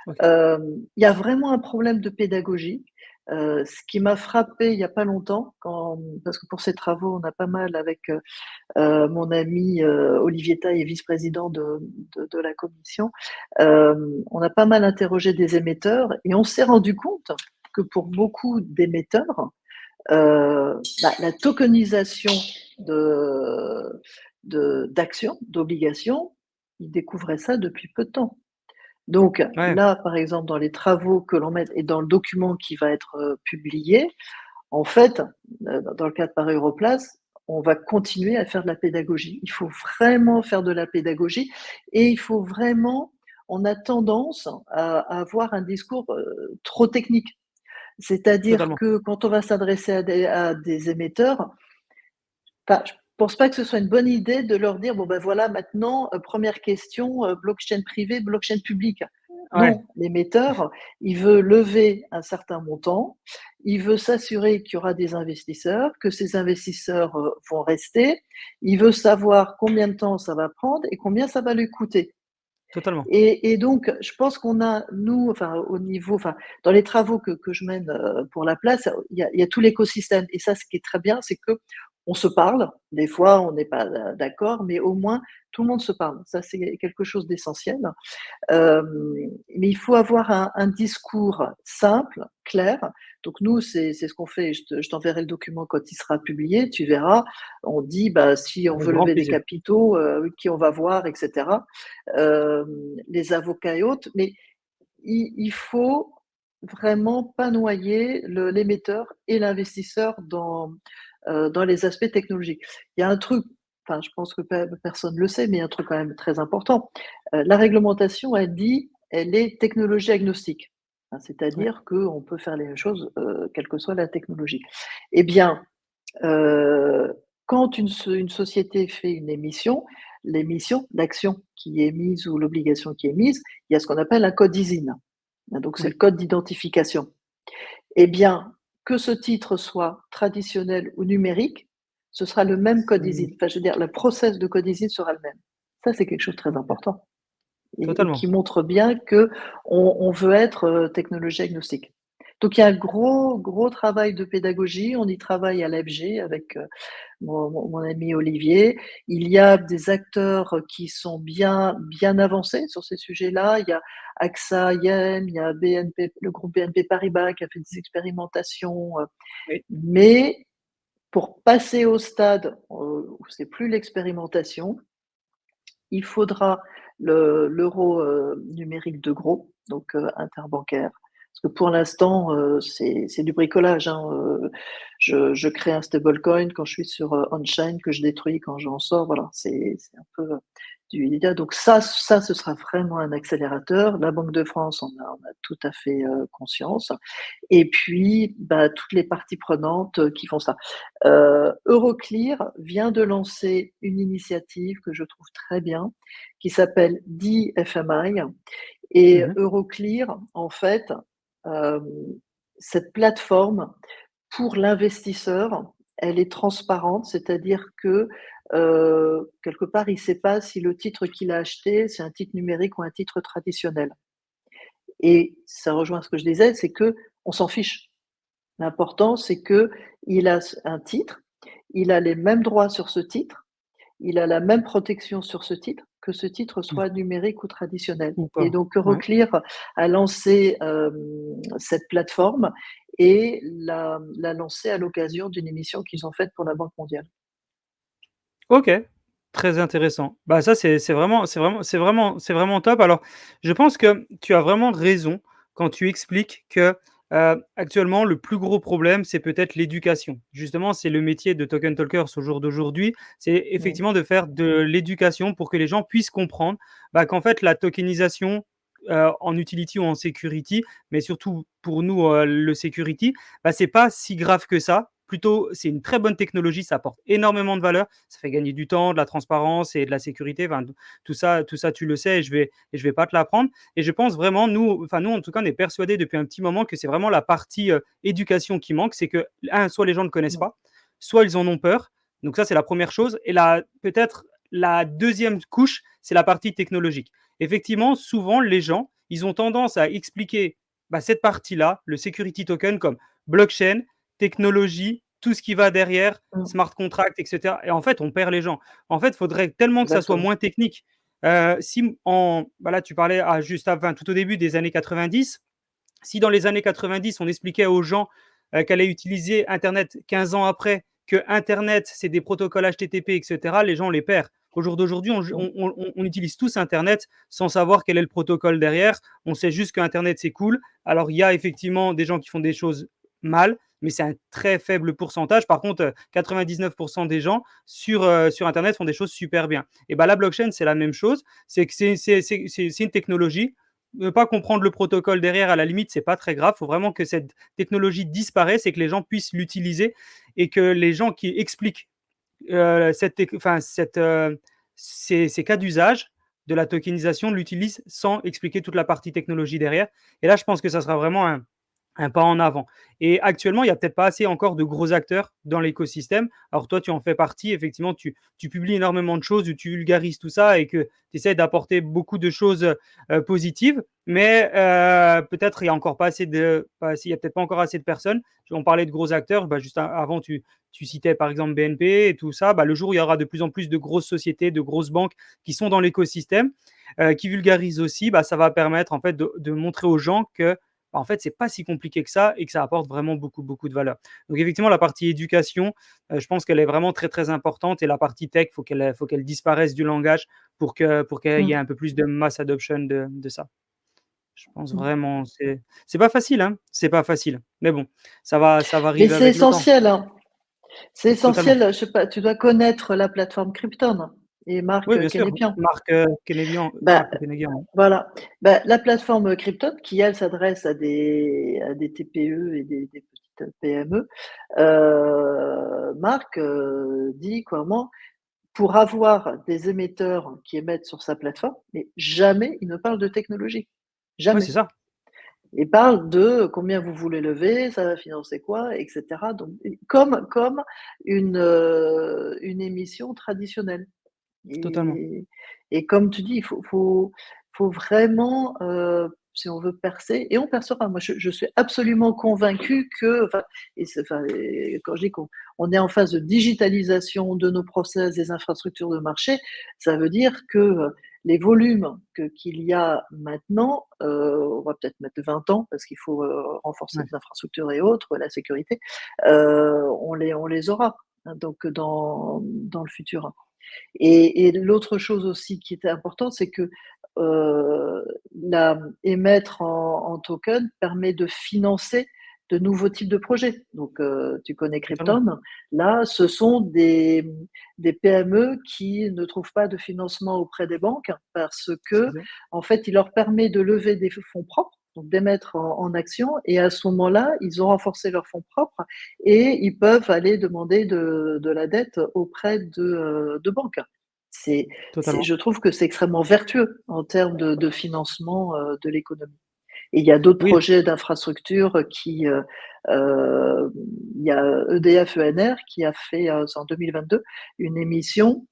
OK. Il y a vraiment un problème de pédagogie. Ce qui m'a frappé il y a pas longtemps quand parce que pour ces travaux, on a pas mal avec, mon ami, Olivier Taille est vice-président de la commission. On a pas mal interrogé des émetteurs et on s'est rendu compte que pour beaucoup d'émetteurs, la tokenisation de d'actions, d'obligations, ils découvraient ça depuis peu de temps. Donc Ouais, là, par exemple, dans les travaux que l'on met et dans le document qui va être, publié, en fait, dans le cas de Paris Europlace, on va continuer à faire de la pédagogie. Il faut vraiment faire de la pédagogie et il faut vraiment on a tendance à avoir un discours, trop technique. C'est-à-dire totalement. que quand on va s'adresser à des émetteurs, enfin, je pense pas que ce soit une bonne idée de leur dire: «Bon, ben, voilà, maintenant, 1 question, blockchain privé, blockchain public». Ouais, Non, l'émetteur, il veut lever un certain montant, il veut s'assurer qu'il y aura des investisseurs, que ces investisseurs, vont rester. Il veut savoir combien de temps ça va prendre et combien ça va lui coûter. totalement. Et donc, je pense qu'on a, nous, enfin, au niveau, enfin, dans les travaux que je mène pour la place, il y a tout l'écosystème. Et ça, ce qui est très bien, c'est que on se parle. Des fois, on n'est pas d'accord, mais au moins, tout le monde se parle. Ça, c'est quelque chose d'essentiel. Mais il faut avoir un discours simple, clair. Donc nous, c'est ce qu'on fait. Je t'enverrai le document quand il sera publié, tu verras. On dit, bah, si on Avec veut grand lever des plaisir. capitaux, qui on va voir, et cetera. Les avocats et autres. Mais il faut vraiment pas noyer l'émetteur et l'investisseur dans les aspects technologiques. Il y a un truc, enfin, je pense que personne ne le sait, mais il y a un truc quand même très important. La réglementation, elle est technologie agnostique. Hein, Ouais. c'est-à-dire qu'on peut faire les mêmes choses, quelle que soit la technologie. Eh bien, heu, quand une société fait une émission, l'action qui est mise ou l'obligation qui est mise, il y a ce qu'on appelle un code ISIN. Hein, donc c'est le Oui. code d'identification. Eh bien, que ce titre soit traditionnel ou numérique, ce sera le même code Mmh. ISIN. Enfin, je veux dire, le process de code ISIN sera le même. Ça, c'est quelque chose de très OK. important et Totalement. qui montre bien qu'on veut être, technologie agnostique. Donc il y a un gros, gros travail de pédagogie. On y travaille à l'AFG avec, mon ami Olivier. Il y a des acteurs qui sont bien avancés sur ces sujets-là. Il y a AXA IM, il y a BNP, le groupe BNP Paribas qui a fait des expérimentations, Oui. mais pour passer au stade, où c'est plus l'expérimentation, il faudra l'euro, numérique de gros, donc interbancaire. Parce que pour l'instant, c'est du bricolage, hein, je crée un stablecoin quand je suis sur, on-chain, que je détruis quand j'en sors, voilà, c'est un peu, du immédiat. Donc ça, ce sera vraiment un accélérateur. La Banque de France en a tout à fait, conscience et puis, bah, toutes les parties prenantes, qui font ça. Euroclear vient de lancer une initiative que je trouve très bien, qui s'appelle DFMI et Mmh. Euroclear, en fait, hem, cette plateforme pour l'investisseur, elle est transparente, c'est-à-dire que, quelque part, il ne sait pas si le titre qu'il a acheté, c'est un titre numérique ou un titre traditionnel et ça rejoint ce que je disais, c'est que on s'en fiche. L'important, c'est qu'il a un titre, il a les mêmes droits sur ce titre, il a la même protection sur ce titre, que ce titre Mmh. soit numérique ou traditionnel. Ou Et pas. donc Ouais. Euroclear a lancé, cette plateforme et l'a lancée à l'occasion d'une émission qu'ils ont faite pour la Banque mondiale. OK, très intéressant. Bah, ça, c'est vraiment top. Alors, je pense que tu as vraiment raison quand tu expliques que, actuellement, le plus gros problème, c'est peut-être l'éducation. Justement, c'est le métier de token talkers au jour d'aujourd'hui, c'est Mmh. effectivement de faire de l'éducation pour que les gens puissent comprendre, bah, qu'en fait, la tokenisation, en utility ou en security, mais surtout pour nous, le security, bah, c'est pas si grave que ça plutôt, c'est une très bonne technologie, ça apporte énormément de valeur, ça fait gagner du temps, de la transparence et de la sécurité. Enfin, tout ça, tu le sais et je vais pas te l'apprendre. Et je pense vraiment, nous, en tout cas, on est persuadés depuis un petit moment que c'est vraiment la partie éducation qui manque. C'est que, soit les gens ne connaissent pas, soit ils en ont peur. Donc ça, c'est la première chose. Et là, peut-être la deuxième couche, c'est la partie technologique. Effectivement, souvent, les gens, ils ont tendance à expliquer cette partie-là, le security token, comme blockchain, technologie, tout ce qui va derrière, Mmh. smart contract, etc. Et en fait, on perd les gens. En fait, il faudrait tellement que ça soit Exactement. moins technique. Là, tu parlais juste avant, tout au début des années 90. Si dans les années 90, on expliquait aux gens qu'elle allait utiliser Internet 15 ans après, que Internet, c'est des protocoles HTTP, etc., les gens les perdent. Au jour d'aujourd'hui, Mmh. on utilise tous Internet sans savoir quel est le protocole derrière. On sait juste que Internet, c'est cool. Alors, il y a effectivement des gens qui font des choses mal, mais c'est un très faible pourcentage. Par contre, 99% des gens sur Internet font des choses super bien. Et la blockchain, c'est la même chose. C'est que c'est une technologie. Ne pas comprendre le protocole derrière, à la limite, c'est pas très grave. Il faut vraiment que cette technologie disparaisse et que les gens puissent l'utiliser et que les gens qui expliquent ces cas d'usage de la tokenisation l'utilisent sans expliquer toute la partie technologie derrière. Et là, je pense que ça sera vraiment un pas en avant. Et actuellement, il n'y a peut-être pas assez encore de gros acteurs dans l'écosystème. Alors toi, tu en fais partie. Effectivement, tu publies énormément de choses où tu vulgarises tout ça et que tu essaies d'apporter beaucoup de choses positives. Mais peut-être il n'y a encore pas assez il y a peut-être pas encore assez de personnes. On parlait de gros acteurs. Juste avant, tu citais par exemple BNP et tout ça. Le jour où il y aura de plus en plus de grosses sociétés, de grosses banques qui sont dans l'écosystème, qui vulgarisent aussi, ça va permettre en fait de montrer aux gens que en fait, c'est pas si compliqué que ça et que ça apporte vraiment beaucoup, beaucoup de valeur. Donc, effectivement, la partie éducation, je pense qu'elle est vraiment très, très importante. Et la partie tech, faut qu'elle disparaisse du langage pour qu'il y ait Mmh. un peu plus de mass adoption de ça. Je pense Mmh. vraiment, c'est pas facile, hein. C'est pas facile. Mais bon, ça va Mais arriver c'est avec le temps. essentiel, hein. C'est Totalement. essentiel, je sais pas, tu dois connaître la plateforme Krypton et Oui, Marc bien sûr. Kénépian. Marc Kenevian, Bah, Marc Kenevian. voilà. La plateforme Krypton qui, elle, s'adresse à des TPE et des petites PME, Marc, dit clairement: «Pour avoir des émetteurs qui émettent sur sa plateforme», mais jamais il ne parle de technologie, Oui, jamais. c'est ça. Il parle de combien vous voulez lever, ça va financer quoi, et cetera, donc comme une émission traditionnelle. Totalement. Et et comme tu dis, faut vraiment, si on veut percer, et on percera. Moi, je suis absolument convaincue que, enfin, et quand je dis qu'on est en phase de digitalisation de nos process, des infrastructures de marché, ça veut dire que, les volumes qu'il y a maintenant, on va peut-être mettre 20 ans parce qu'il faut, renforcer Ouais. les infrastructures et autres, la sécurité, on les aura, hein, donc dans le futur. Et l'autre chose aussi qui était importante, c'est que, émettre en token permet de financer de nouveaux types de projets. Donc, tu connais Totalement. Krypton. Là, ce sont des PME qui ne trouvent pas de financement auprès des banques parce C'est que, ça. en fait, il leur permet de lever des fonds propres, donc d'émettre en actions, et à ce moment-là, ils ont renforcé leurs fonds propres et ils peuvent aller demander de la dette auprès de banques. Totalement. Je trouve que c'est extrêmement vertueux en termes de financement, de l'économie. Et il y a d'autres Oui, projets d'infrastructures il y a EDF ENR qui a fait, c'est en 2022, une émission,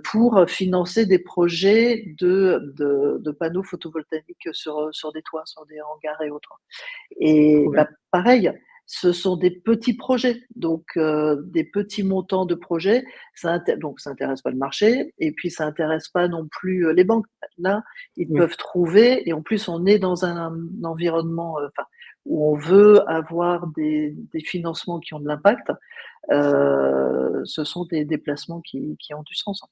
pour financer des projets de panneaux photovoltaïques sur des toits, sur des hangars et autres. Et trop bien. pareil, ce sont des petits projets, donc des petits montants de projets. Ça intéresse pas le marché et puis ça intéresse pas non plus, les banques. Là, ils Oui. peuvent trouver, et en plus on est dans un environnement, enfin, où on veut avoir des financements qui ont de l'impact. Ce sont des placements qui ont du sens, hein.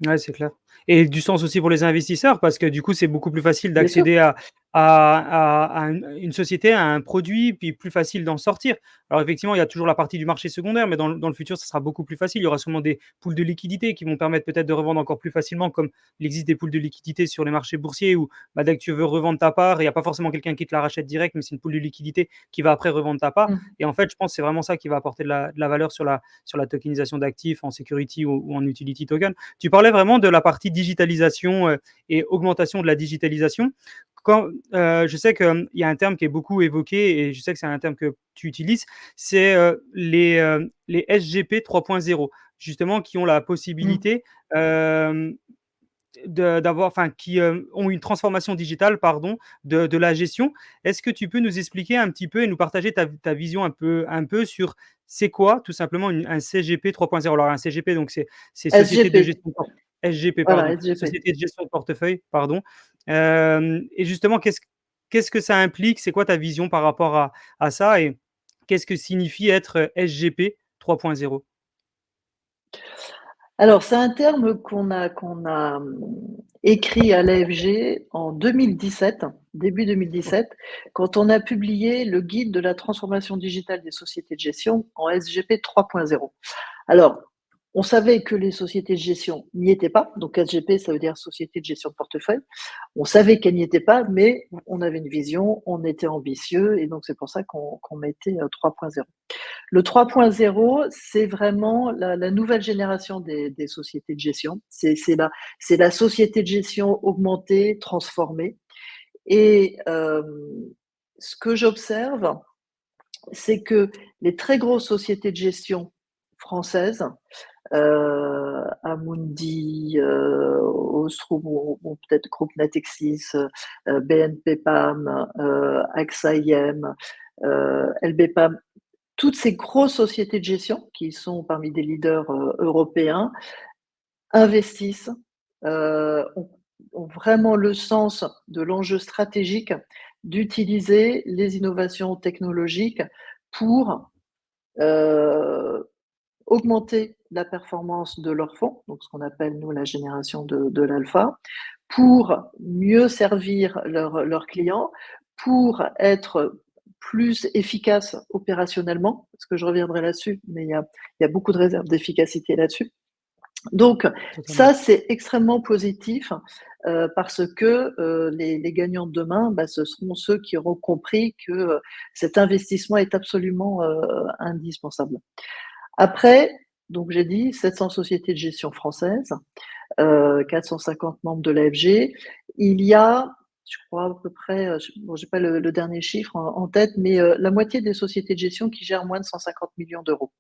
Ouais, c'est clair et du sens aussi pour les investisseurs parce que du coup, c'est beaucoup plus facile Bien sûr. d'accéder une société, à un produit, puis plus facile d'en sortir. Alors effectivement, il y a toujours la partie du marché secondaire, mais dans le futur, ça sera beaucoup plus facile. Il y aura sûrement des poules de liquidité qui vont permettre peut-être de revendre encore plus facilement, comme il existe des poules de liquidité sur les marchés boursiers où bah, dès que tu veux revendre ta part, il n'y a pas forcément quelqu'un qui te la rachète direct, mais c'est une poule de liquidité qui va après revendre ta part. Mmh. Et en fait, je pense que c'est vraiment ça qui va apporter de la valeur sur la tokenisation d'actifs en security ou en utility token. Tu parlais vraiment de la partie digitalisation et augmentation de la digitalisation. Je sais qu'il y a un terme qui est beaucoup évoqué et je sais que c'est un terme que tu utilises, c'est les SGP 3.0, justement, qui ont la Mmh. possibilité d'avoir, enfin, qui ont une transformation digitale, pardon, de la gestion. Est-ce que tu peux nous expliquer un petit peu et nous partager ta vision un peu sur c'est quoi tout simplement un CGP 3.0? Alors un CGP, donc c'est société de SGP, gestion de SGP, voilà, pardon, SGP. société de gestion de portefeuille, pardon. Et justement, qu'est-ce que ça implique? C'est quoi ta vision par rapport à ça et qu'est-ce que signifie être SGP 3.0? Alors, c'est un terme qu'on a écrit à l'AFG en 2017, début 2017, quand on a publié le guide de la transformation digitale des sociétés de gestion en SGP 3.0. Alors, on savait que les sociétés de gestion n'y étaient pas, donc SGP, ça veut dire société de gestion de portefeuille. On savait qu'elles n'y étaient pas, mais on avait une vision, on était ambitieux, et donc c'est pour ça qu'on mettait 3.0. Le 3.0, c'est vraiment la nouvelle génération des sociétés de gestion. C'est la société de gestion augmentée, transformée. Et ce que j'observe, c'est que les très grosses sociétés de gestion françaises, Amundi, Ostrom, ou peut-être Groupe Natixis, BNP PAM, AXA IM, LB PAM, toutes ces grosses sociétés de gestion qui sont parmi des leaders européens investissent, ont, ont vraiment le sens de l'enjeu stratégique d'utiliser les innovations technologiques pour augmenter la performance de leurs fonds, donc ce qu'on appelle nous la génération de l'alpha, pour mieux servir leurs clients, pour être plus efficace opérationnellement, parce que je reviendrai là-dessus, mais il y a beaucoup de réserves d'efficacité là-dessus. Donc Totalement. ça, c'est extrêmement positif, parce que, les gagnants de demain, bah, ce seront ceux qui auront compris que, cet investissement est absolument, indispensable. Après, donc j'ai dit 700 sociétés de gestion françaises, 450 membres de l'AFG. Il y a, je crois à peu près, bon, j'ai pas le dernier chiffre en tête, mais la moitié des sociétés de gestion qui gèrent moins de 150 millions d'euros.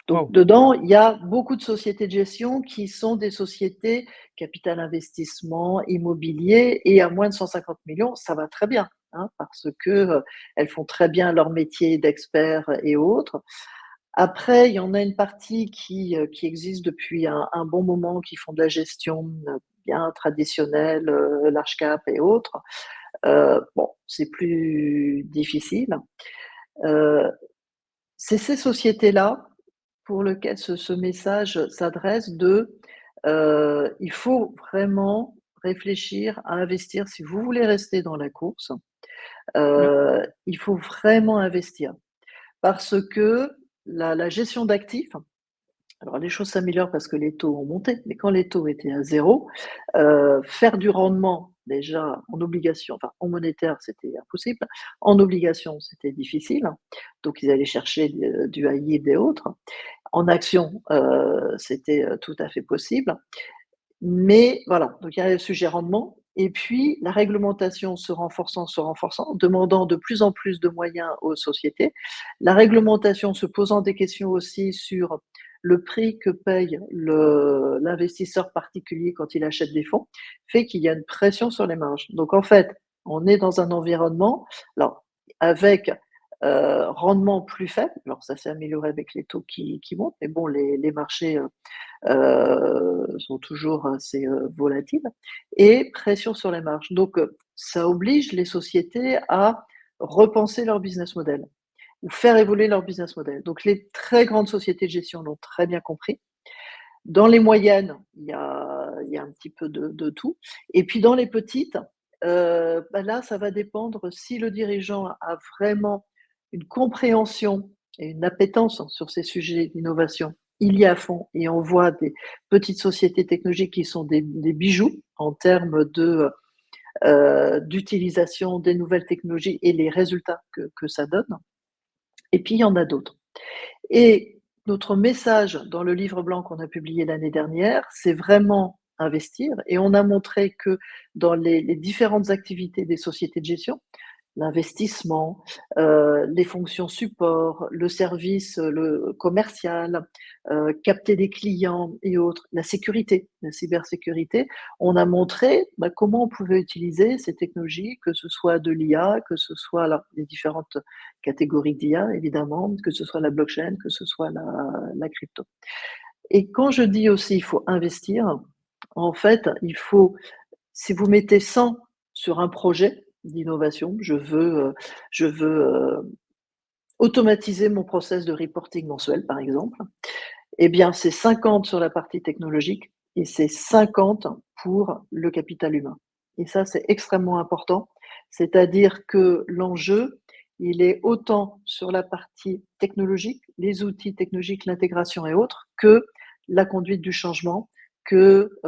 Donc Waouh! dedans, il y a beaucoup de sociétés de gestion qui sont des sociétés capital investissement, immobilier, et à moins de 150 millions, ça va très bien, hein, parce que, elles font très bien leur métier d'expert et autres. Après, il y en a une partie qui existe depuis un bon moment, qui font de la gestion, bien traditionnelle, large cap et autres. Bon, c'est plus difficile. Heu, c'est ces sociétés-là pour lesquelles ce message s'adresse il faut vraiment réfléchir à investir si vous voulez rester dans la course, Ouais, il faut vraiment investir parce que la gestion d'actifs. Alors les choses s'améliorent parce que les taux ont monté, mais quand les taux étaient à 0, faire du rendement déjà en obligation, enfin en monétaire, c'était impossible. En obligation, c'était difficile. Donc ils allaient chercher du high yield et autres. En action, c'était, tout à fait possible. Mais voilà, donc il y a le sujet rendement et puis la réglementation se renforçant, demandant de plus en plus de moyens aux sociétés. La réglementation se posant des questions aussi sur le prix que paye l'investisseur particulier quand il achète des fonds, fait qu'il y a une pression sur les marges. Donc en fait, on est dans un environnement, alors avec, rendement plus faible, alors ça s'est amélioré avec les taux qui montent, mais bon les marchés, sont toujours assez, volatiles, et pression sur les marges. Donc, ça oblige les sociétés à repenser leur business model ou faire évoluer leur business model. Donc les très grandes sociétés de gestion l'ont très bien compris. Dans les moyennes, il y a un petit peu de tout, et puis dans les petites, là, ça va dépendre si le dirigeant a vraiment une compréhension et une appétence sur ces sujets d'innovation. Il y est à fond et on voit des petites sociétés technologiques qui sont des bijoux en termes d'utilisation des nouvelles technologies et les résultats que ça donne. Et puis, il y en a d'autres. Et notre message dans le livre blanc qu'on a publié l'année dernière, c'est vraiment investir. Et on a montré que dans les différentes activités des sociétés de gestion, l'investissement, les fonctions support, le service, le commercial, capter des clients et autres, la sécurité, la cybersécurité. On a montré, comment on pouvait utiliser ces technologies, que ce soit de l'IA, que ce soit alors les différentes catégories d'IA évidemment, que ce soit la blockchain, que ce soit la crypto. Et quand je dis aussi il faut investir, en fait, il faut si vous mettez 100 sur un projet d'innovation, je veux automatiser mon process de reporting mensuel, par exemple, eh bien, c'est 50 sur la partie technologique et c'est 50 pour le capital humain. Et ça, c'est extrêmement important. C'est-à-dire que l'enjeu, il est autant sur la partie technologique, les outils technologiques, l'intégration et autres, que la conduite du changement, que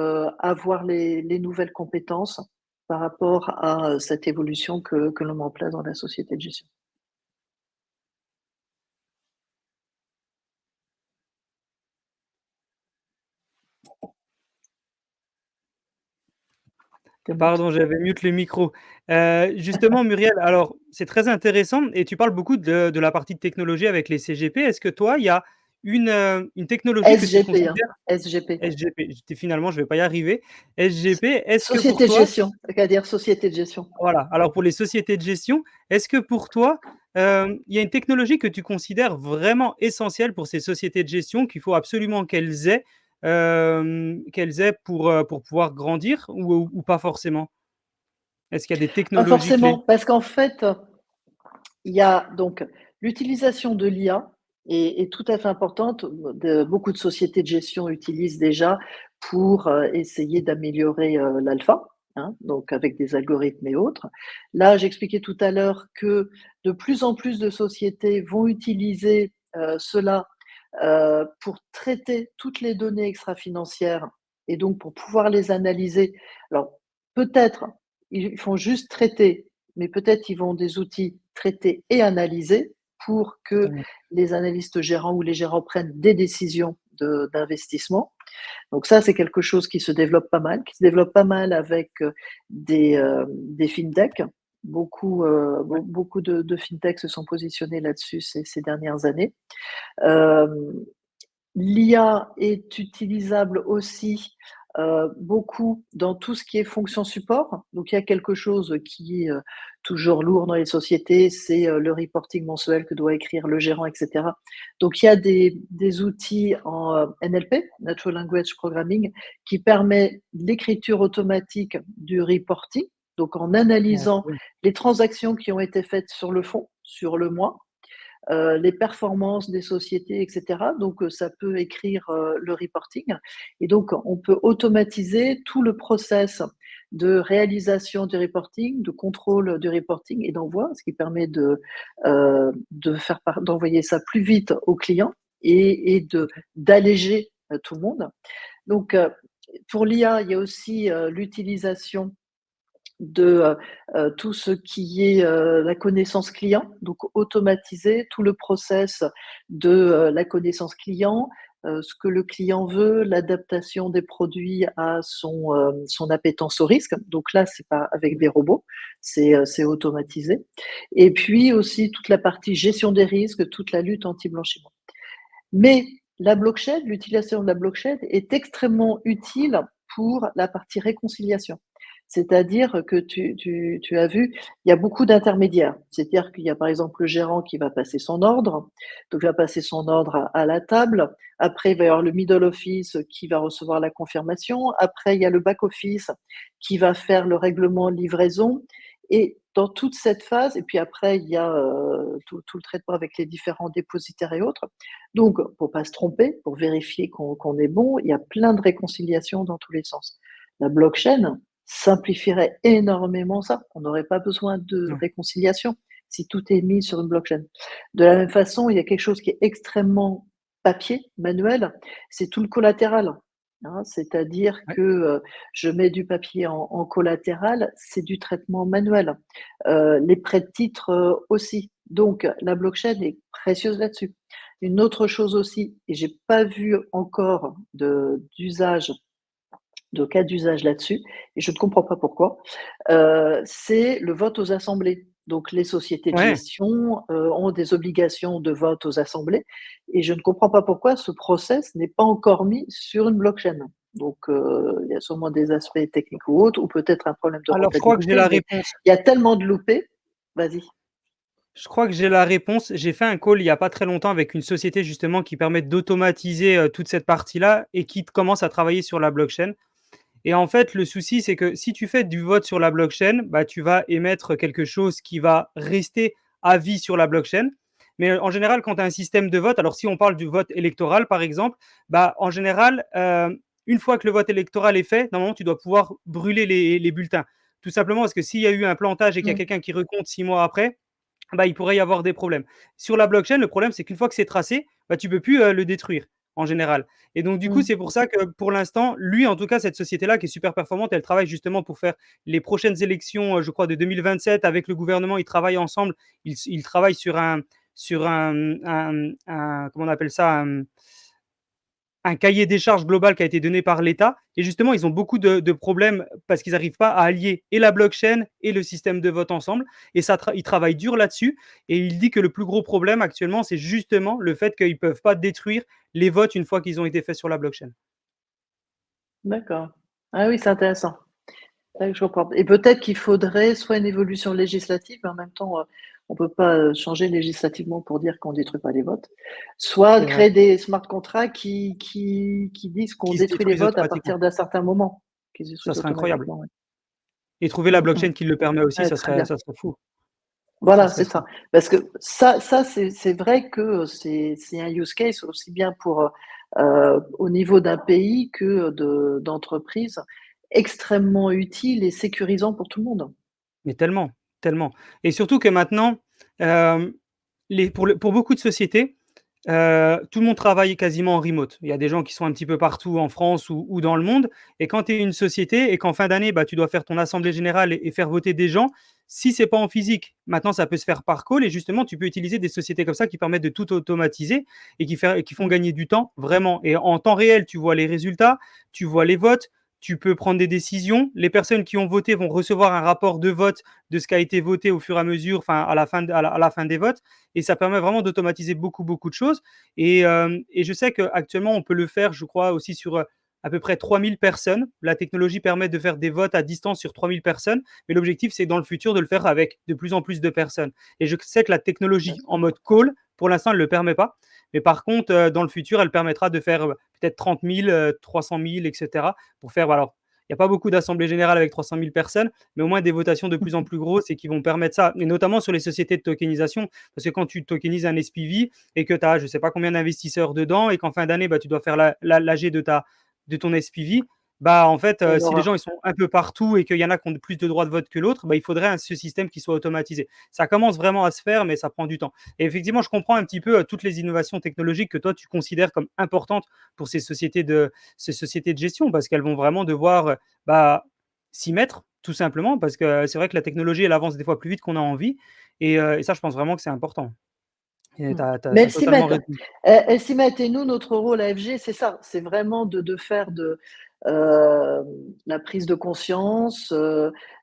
avoir les nouvelles compétences par rapport à cette évolution que l'on met en place dans la société de gestion. Tu mute. Pardon, j'avais mute le micro. Justement, Muriel, alors c'est très intéressant et tu parles beaucoup de la partie de technologie avec les CGP. Est-ce que toi, il y a une technologie que tu SGP, hein, considères SGP. SGP, finalement, je ne vais pas y arriver. SGP, est-ce que pour Société de toi, gestion, c'est-à-dire société de gestion. voilà, alors pour les sociétés de gestion, est-ce que pour toi, il y a une technologie que tu considères vraiment essentielle pour ces sociétés de gestion, qu'il faut absolument qu'elles aient pour pouvoir grandir ou pas forcément? Est-ce qu'il y a des Pas technologies forcément, clés? parce qu'en fait, il y a donc l'utilisation de l'IA est tout à fait importante. Beaucoup de sociétés de gestion utilisent déjà pour essayer d'améliorer l'alpha, hein, donc avec des algorithmes et autres. Là, j'expliquais tout à l'heure que de plus en plus de sociétés vont utiliser cela pour traiter toutes les données extra-financières et donc pour pouvoir les analyser. Alors, peut-être, ils font juste traiter, mais peut-être ils vont des outils traiter et analyser pour que Totalement. les analystes gérants ou les gérants prennent des décisions d'investissement. Donc ça, c'est quelque chose qui se développe pas mal, qui se développe pas mal avec des fintechs. Ouais, Beaucoup de fintechs se sont positionnés là-dessus ces dernières années. Euh, L'IA est utilisable aussi beaucoup dans tout ce qui est fonction support. Donc il y a quelque chose qui est toujours lourd dans les sociétés, c'est le reporting mensuel que doit écrire le gérant, etc. Donc il y a des outils en NLP, Natural Language Programming, qui permet l'écriture automatique du reporting, donc en ouais, analysant oui, les transactions qui ont été faites sur le fond, sur le mois, les performances des sociétés, etc. Donc, ça peut écrire le reporting. Et donc, on peut automatiser tout le process de réalisation du reporting, de contrôle du reporting et d'envoi, ce qui permet d'envoyer ça plus vite aux clients et d'alléger tout le monde. Donc, pour l'IA, il y a aussi l'utilisation de tout ce qui est la connaissance client, donc automatiser tout le process de la connaissance client, ce que le client veut, l'adaptation des produits à son appétence au risque. Donc là, c'est pas avec des robots, c'est automatisé. Et puis aussi toute la partie gestion des risques, toute la lutte anti-blanchiment. Mais la blockchain, l'utilisation de la blockchain est extrêmement utile pour la partie réconciliation. C'est-à-dire que tu as vu, il y a beaucoup d'intermédiaires. C'est-à-dire qu'il y a par exemple le gérant qui va passer son ordre, donc il va passer son ordre à la table. Après, il va y avoir le middle office qui va recevoir la confirmation. Après, il y a le back office qui va faire le règlement de livraison. Et dans toute cette phase, et puis après, il y a tout le traitement avec les différents dépositaires et autres. Donc, pour pas se tromper, pour vérifier qu'on est bon, il y a plein de réconciliations dans tous les sens. La blockchain, simplifierait énormément ça. On n'aurait pas besoin de Ouais. réconciliation si tout est mis sur une blockchain. De la même façon, il y a quelque chose qui est extrêmement papier, manuel, c'est tout le collatéral, hein. C'est-à-dire Ouais. que, je mets du papier en collatéral, c'est du traitement manuel. Les prêts de titres, aussi. Donc la blockchain est précieuse là-dessus. Une autre chose aussi, et j'ai pas vu encore d'usage, de cas d'usage là-dessus, et je ne comprends pas pourquoi, c'est le vote aux assemblées. Donc les sociétés de Ouais. gestion, ont des obligations de vote aux assemblées et je ne comprends pas pourquoi ce process n'est pas encore mis sur une blockchain. Donc il y a sûrement des aspects techniques ou autres, ou peut-être un problème de Alors je crois que j'ai rentabilité, la mais réponse. il y a tellement de loupés. Vas-y. Je crois que j'ai la réponse. J'ai fait un call il y a pas très longtemps avec une société justement qui permet d'automatiser, toute cette partie-là et qui commence à travailler sur la blockchain. Et en fait, le souci, c'est que si tu fais du vote sur la blockchain, bah, tu vas émettre quelque chose qui va rester à vie sur la blockchain. Mais en général, quand tu as un système de vote, alors si on parle du vote électoral, par exemple, bah, en général, une fois que le vote électoral est fait, normalement, tu dois pouvoir brûler les bulletins. Tout simplement parce que s'il y a eu un plantage et qu'il y a Mmh. quelqu'un qui recompte 6 mois après, bah, il pourrait y avoir des problèmes. Sur la blockchain, le problème, c'est qu'une fois que c'est tracé, bah, tu peux plus le détruire en général. Et donc, du coup, Mmh. c'est pour ça que pour l'instant, lui, en tout cas, cette société-là qui est super performante, elle travaille justement pour faire les prochaines élections, je crois, de 2027 avec le gouvernement. Ils travaillent ensemble. Ils travaillent sur comment on appelle ça, un cahier des charges global qui a été donné par l'État. Et justement, ils ont beaucoup de problèmes parce qu'ils n'arrivent pas à allier et la blockchain et le système de vote ensemble. Et ça, ils travaillent dur là-dessus. Et il dit que le plus gros problème actuellement, c'est justement le fait qu'ils ne peuvent pas détruire les votes une fois qu'ils ont été faits sur la blockchain. D'accord. Ah oui, c'est intéressant. Ouais, je comprends et peut-être qu'il faudrait soit une évolution législative, mais en même temps, on peut pas, changer législativement pour dire qu'on détruit pas les votes. Soit C'est vrai. créer des smart contracts qui disent qu'on Qui se détruit les détruisent votes à automatiquement. partir d'un certain moment, qu'ils se Ça détruisent serait incroyable. automatiquement, ouais. Et trouver la Mmh mh. blockchain qui le permet aussi, Ouais, très bien. ça serait fou. Ça Voilà, serait c'est fou. ça. Parce que ça c'est vrai que, c'est un use case aussi bien pour, au niveau d'un pays que d'entreprises, extrêmement utile et sécurisant pour tout le monde. Mais tellement, tellement. Et surtout que maintenant, hem, pour beaucoup de sociétés, tout le monde travaille quasiment en remote. Il y a des gens qui sont un petit peu partout en France ou dans le monde. Et quand tu es une société et qu'en fin d'année, bah, tu dois faire ton assemblée générale et faire voter des gens, si c'est pas en physique, maintenant ça peut se faire par call et justement tu peux utiliser des sociétés comme ça qui permettent de tout automatiser et qui font Mmh. gagner du temps vraiment. Et en temps réel, tu vois les résultats, tu vois les votes, tu peux prendre des décisions. Les personnes qui ont voté vont recevoir un rapport de vote de ce qui a été voté au fur et à mesure, enfin à la fin des votes. Et ça permet vraiment d'automatiser beaucoup, beaucoup de choses. Et je sais qu'actuellement, on peut le faire, je crois, aussi sur à peu près 3000 personnes. La technologie permet de faire des votes à distance sur 3000 personnes, mais l'objectif, c'est dans le futur de le faire avec de plus en plus de personnes. Et je sais que la technologie en D'accord. mode call, pour l'instant, elle ne le permet pas. Mais par contre, dans le futur, elle permettra de faire peut-être 30 000, 300 000, etc. Pour faire, alors, il n'y a pas beaucoup d'assemblées générales avec 300 000 personnes, mais au moins des votations de plus en plus grosses et qui vont permettre ça, et notamment sur les sociétés de tokenisation, parce que quand tu tokenises un SPV et que tu as je ne sais pas combien d'investisseurs dedans et qu'en fin d'année, bah, tu dois faire l'AG de ton SPV, bah, en fait, Quelle si les gens horreur. ils sont un peu partout et qu'il y en a qui ont plus de droits de vote que l'autre, bah, il faudrait ce système qui soit automatisé. Ça commence vraiment à se faire, mais ça prend du temps. Et effectivement, je comprends un petit peu toutes les innovations technologiques que toi, tu considères comme importantes pour ces sociétés de gestion, parce qu'elles vont vraiment devoir bah, s'y mettre, tout simplement, parce que c'est vrai que la technologie, elle avance des fois plus vite qu'on a envie. Et ça, je pense vraiment que c'est important. Et Mmh. tu Mais as totalement raison. elles s'y mettent et nous, notre rôle à FG, c'est ça, c'est vraiment de faire la prise de conscience,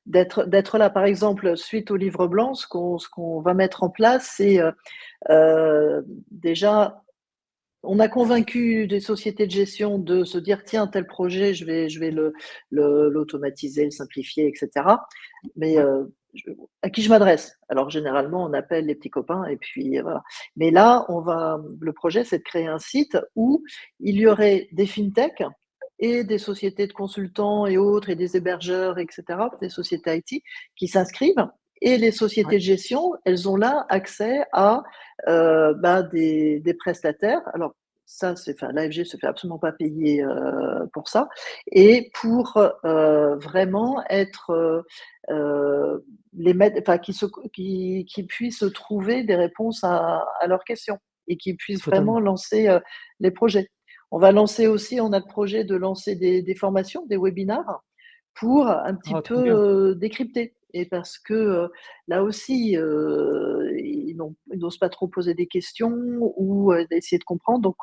d'être là. Par exemple, suite au livre blanc, ce qu'on va mettre en place, c'est, déjà, on a convaincu des sociétés de gestion de se dire: «Tiens, tel projet, je vais l'automatiser, le simplifier et cetera». Mais, Ouais, je à qui je m'adresse? Alors généralement, on appelle les petits copains et puis voilà. Mais là, le projet, c'est de créer un site où il y aurait des fintechs et des sociétés de consultants et autres et des hébergeurs et cetera, des sociétés IT qui s'inscrivent et les ouais, sociétés de gestion, elles ont là accès à, des prestataires. Alors Ça, enfin, l'AFG se fait absolument pas payer pour ça. Et pour vraiment être les mettre, enfin, qui puissent trouver des réponses à leurs questions et qui puissent vraiment Totalement. lancer les projets. On va lancer aussi, on a le projet de lancer des formations, des webinars pour un petit Ah, peu trop bien. décrypter. Et parce que là aussi, ils n'osent pas trop poser des questions ou d'essayer de comprendre. Donc,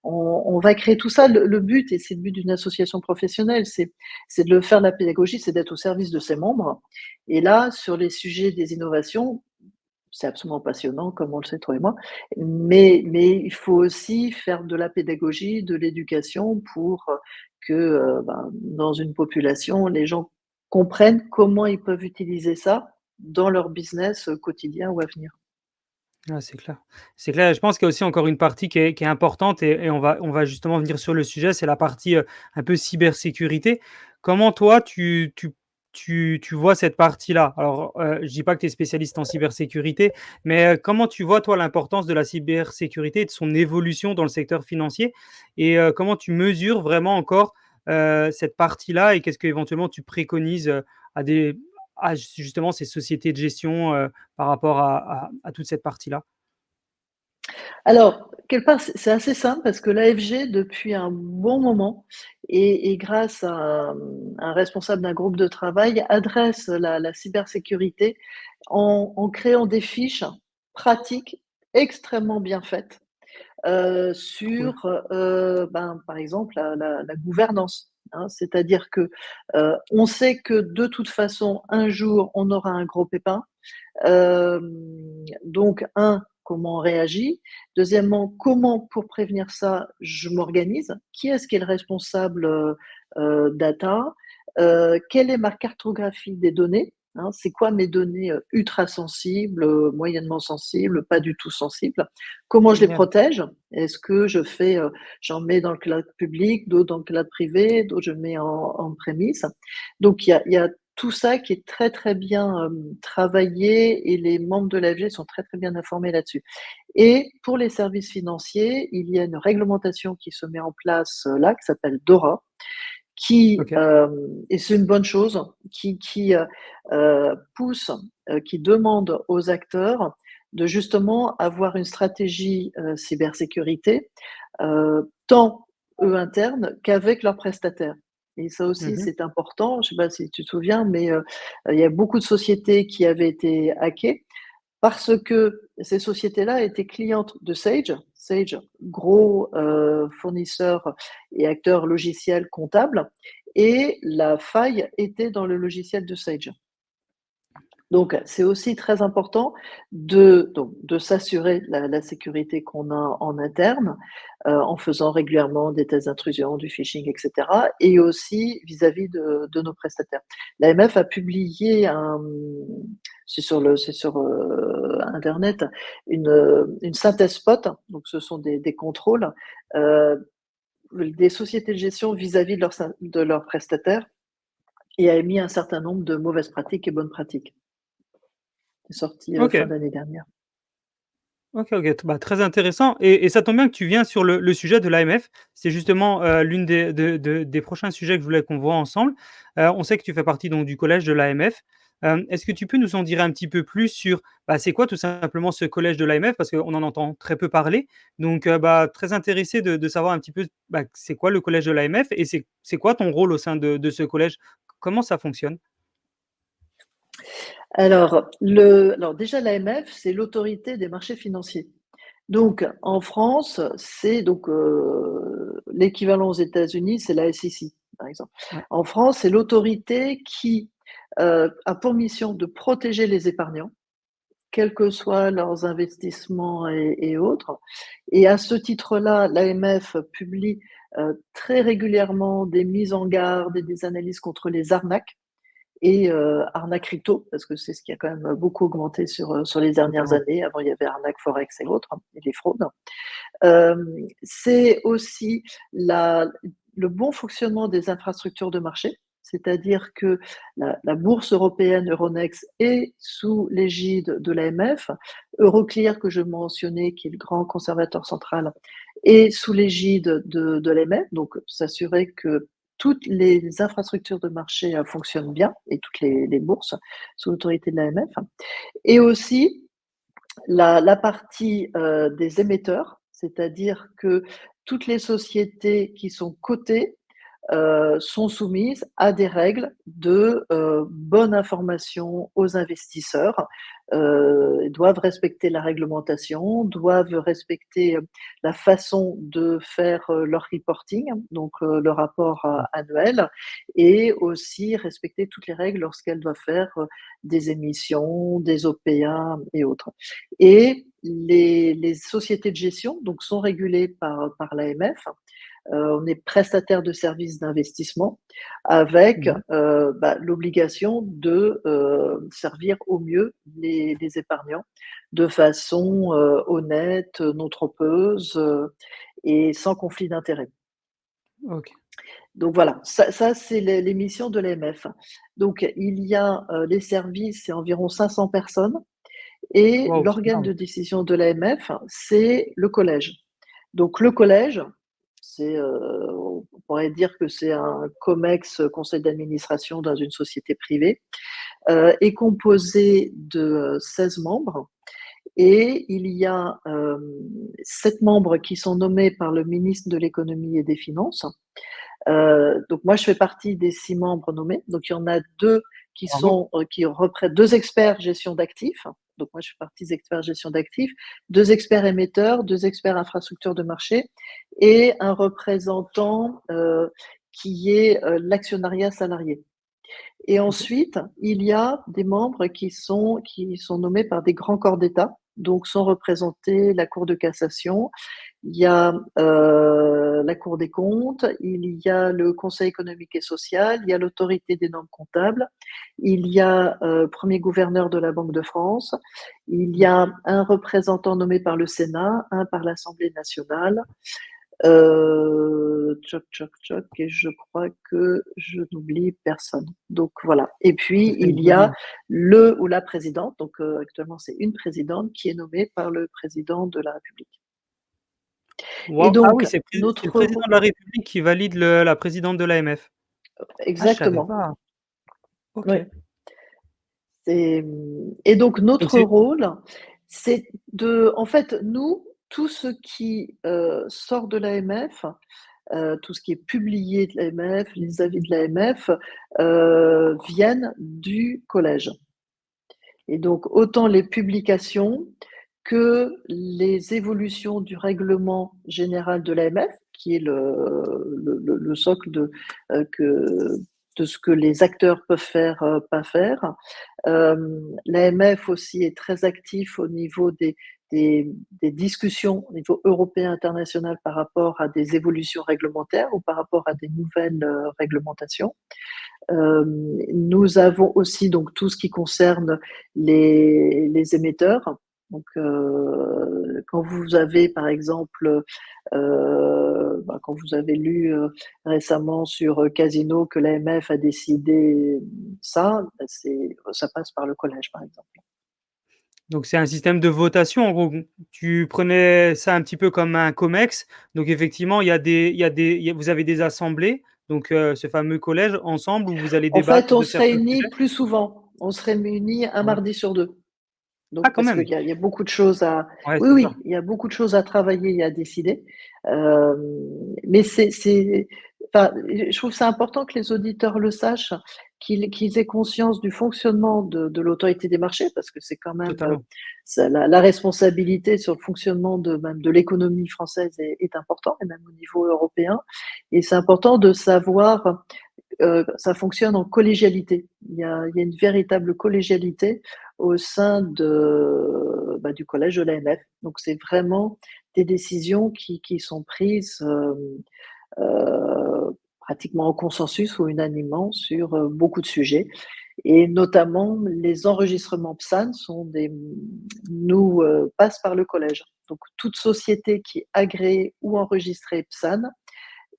on va créer tout ça. Le but, et c'est le but d'une association professionnelle, c'est de le faire de la pédagogie, c'est d'être au service de ses membres. Et là, sur les sujets des innovations, c'est absolument passionnant, comme on le sait, toi et moi. Mais il faut aussi faire de la pédagogie, de l'éducation pour que dans une population, les gens comprennent comment ils peuvent utiliser ça dans leur business quotidien ou à venir. Ah, c'est clair. C'est clair, et je pense qu'il y a aussi encore une partie qui est importante, et on va justement venir sur le sujet, c'est la partie, un peu cybersécurité. Comment toi tu vois cette partie-là? Alors, je dis pas que tu es spécialiste en cybersécurité, mais, comment tu vois toi l'importance de la cybersécurité et de son évolution dans le secteur financier? Et comment tu mesures vraiment encore, cette partie-là, et qu'est-ce qu'éventuellement tu préconises, à des justement ces sociétés de gestion, par rapport à toute cette partie-là? Alors, quelque part, c'est assez simple parce que l'AFG, depuis un bon moment, et grâce à un responsable d'un groupe de travail, adresse la cybersécurité en créant des fiches pratiques extrêmement bien faites Cool. sur, par exemple, la gouvernance, hein. C'est-à-dire que, on sait que de toute façon, un jour, on aura un gros pépin. Donc comment on réagit? Deuxièmement, comment pour prévenir ça, je m'organise? Qui est-ce qui est le responsable, data? Quelle est ma cartographie des données? Hein, c'est quoi mes données, ultra sensibles, moyennement sensibles, pas du tout sensibles? Comment je les Génial. protège? Est-ce que j'en mets dans le cloud public, d'autres dans le cloud privé, d'autres je mets en premise? Donc il y a tout ça qui est très, très bien, travaillé, et les membres de l'AFG sont très, très bien informés là-dessus. Et pour les services financiers, il y a une réglementation qui se met en place, là, qui s'appelle DORA, qui, OK. et c'est une bonne chose, qui pousse, qui demande aux acteurs de justement avoir une stratégie, cybersécurité, tant eux internes qu'avec leurs prestataires. Et ça aussi, Mmh. c'est important. Je ne sais pas si tu te souviens, mais il y a beaucoup de sociétés qui avaient été hackées parce que ces sociétés-là étaient clientes de Sage. Sage, gros fournisseur et acteur logiciel comptable, et la faille était dans le logiciel de Sage. Donc, c'est aussi très important de s'assurer la sécurité qu'on a en interne, en faisant régulièrement des tests d'intrusion, du phishing, et cetera, et aussi vis-à-vis de nos prestataires. L'AMF a publié c'est sur internet, une synthèse spot, donc ce sont des contrôles, heu, des sociétés de gestion vis-à-vis de leurs prestataires, et a émis un certain nombre de mauvaises pratiques et bonnes pratiques. C'est sorti, fin OK. d'année dernière. OK, OK. Bah, très intéressant, et ça tombe bien que tu viens sur le sujet de l'AMF. C'est justement, l'une des prochains sujets que je voulais qu'on voit ensemble. On sait que tu fais partie donc du collège de l'AMF. Est-ce que tu peux nous en dire un petit peu plus sur, bah, c'est quoi tout simplement ce collège de l'AMF? Parce qu'on en entend très peu parler. Donc, bah, très intéressé de savoir un petit peu, bah, c'est quoi le collège de l'AMF, et c'est quoi ton rôle au sein de ce collège? Comment ça fonctionne? Alors déjà, l'AMF, c'est l'Autorité des marchés financiers. Donc en France, c'est donc l'équivalent aux États-Unis, c'est la SEC, par exemple. Ouais. En France, c'est l'autorité qui a pour mission de protéger les épargnants, quels que soient leurs investissements et autres. Et à ce titre-là, l'AMF publie très régulièrement des mises en garde et des analyses contre les arnaques et arnaque crypto, parce que c'est ce qui a quand même beaucoup augmenté sur les dernières Totalement. années. Avant, il y avait arnaque forex et autres, hein, et les fraudes. Hem, c'est aussi la le bon fonctionnement des infrastructures de marché, c'est-à-dire que la bourse européenne Euronext est sous l'égide de l'AMF. Euroclear, que je mentionnais, qui est le grand conservateur central, et sous l'égide de l'AMF, donc s'assurer que toutes les infrastructures de marché fonctionnent bien et toutes les bourses sous l'autorité de l'AMF. Et aussi la partie des émetteurs, c'est-à-dire que toutes les sociétés qui sont cotées sont soumises à des règles de bonne information aux investisseurs, doivent respecter la réglementation, doivent respecter la façon de faire leur reporting, donc le rapport annuel, et aussi respecter toutes les règles lorsqu'elles doivent faire des émissions, des OPA et autres. Et les sociétés de gestion donc, sont régulées par l'AMF. On est prestataire de services d'investissement avec Mmh. l'obligation de servir au mieux les épargnants de façon honnête, non trompeuse et sans conflit d'intérêts. OK. Donc voilà, ça c'est les missions de l'AMF. Donc il y a les services, c'est environ 500 personnes et Waouh, c'est l'organe énorme. de décision de l'AMF, c'est le collège. Donc le collège, c'est, on pourrait dire que c'est un COMEX, conseil d'administration dans une société privée, est composé de 16 membres et il y a 7 membres qui sont nommés par le ministre de l'économie et des finances. Donc moi, je fais partie des 6 membres nommés. Donc il y en a 2 qui Bravo. sont, qui reprennent 2 experts gestion d'actifs. Donc moi, je fais partie des experts gestion d'actifs, 2 experts émetteurs, 2 experts infrastructures de marché et un représentant, qui est, l'actionnariat salarié. Et OK. ensuite, il y a des membres qui sont nommés par des grands corps d'État, donc sont représentés la Cour de cassation, il y a la Cour des comptes, il y a le Conseil économique et social, il y a l'autorité des normes comptables, il y a premier gouverneur de la Banque de France, il y OK. a un représentant nommé par le Sénat, un par l'Assemblée nationale, tchoc, tchoc, tchoc, et je crois que je n'oublie personne. Donc voilà. Et Ça puis fait une il y a bonne. le ou la présidente, donc actuellement c'est une présidente qui est nommée par le président de la République. Et Waouh! Ah donc oui, c'est le notre président rô de la République qui valide la présidente de l'AMF. Ah, je savais exactement. pas. OK. Ouais. Et donc Donc notre c'est rôle, c'est de en fait, nous, tout ce qui, sort de l'AMF, tout ce qui est publié de l'AMF, les avis de l'AMF, viennent du collège. Et donc autant les publications que les évolutions du règlement général de l'AMF, qui est le socle de ce que les acteurs peuvent faire, pas faire. L'AMF aussi est très actif au niveau des des discussions au niveau européen, international par rapport à des évolutions réglementaires ou par rapport à des nouvelles, réglementations. Nous avons aussi donc tout ce qui concerne les émetteurs. Donc, quand vous avez par exemple, quand vous avez lu, récemment sur, Casino que l'AMF a décidé ça, ça passe par le collège, par exemple. donc c'est un système de votation en gros. Tu prenais ça un petit peu comme un COMEX, donc effectivement vous avez des assemblées, donc ce fameux collège ensemble où vous allez En fait, débattre on de se certains réunit sujets? plus souvent. On se réunit un Ouais. mardi sur 2. Ah Donc quand parce même! qu'il y a beaucoup de choses à Ouais, oui, c'est oui, ça. il y a beaucoup de choses à travailler et à décider. Hem, mais enfin, je trouve ça important que les auditeurs le sachent, qu'ils aient conscience du fonctionnement de l'autorité des marchés, parce que c'est quand même, Totalement. ça la responsabilité sur le fonctionnement de même de l'économie française est important et même au niveau européen et c'est important de savoir ça fonctionne en collégialité. Il y a une véritable collégialité au sein du collège de l'AMF. Donc c'est vraiment des décisions qui sont prises, pratiquement en consensus ou unanimement sur, beaucoup de sujets et notamment les enregistrements PSAN passent par le collège. Donc toute société qui est agréée ou enregistrée PSAN,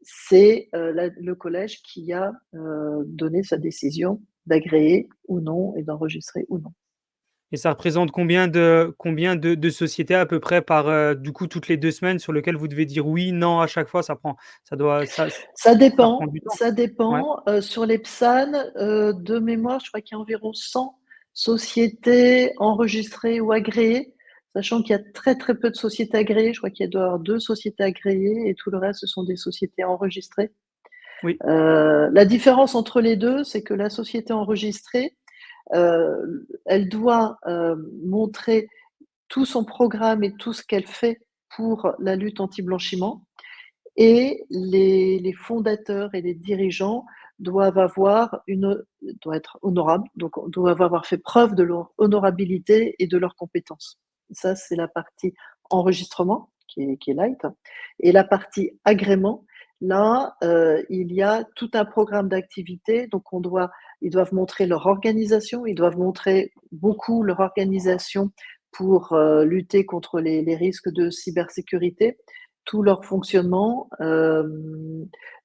c'est, le collège qui a, donné sa décision d'agréer ou non et d'enregistrer ou non. Et ça représente combien de sociétés à peu près par, du coup, toutes les 2 semaines sur lesquelles vous devez dire oui, non à chaque fois? Ça Ça prend dépend, du temps? ça Ouais, dépend. Sur les PSAN, de mémoire, je crois qu'il y a environ 100 sociétés enregistrées ou agréées, sachant qu'il y a très, très peu de sociétés agréées. Je crois qu'il doit y avoir 2 sociétés agréées et tout le reste, ce sont des sociétés enregistrées. oui, La différence entre les 2, c'est que la société enregistrée, elle doit, montrer tout son programme et tout ce qu'elle fait pour la lutte anti-blanchiment et les fondateurs et les dirigeants doivent avoir doivent être honorables, donc doivent avoir fait preuve de leur honorabilité et de leurs compétences. Ça, c'est la partie enregistrement qui est light et la partie agrément, là, il y a tout un programme d'activités, donc ils doivent montrer leur organisation, ils doivent montrer beaucoup leur organisation pour, lutter contre les risques de cybersécurité, tout leur fonctionnement,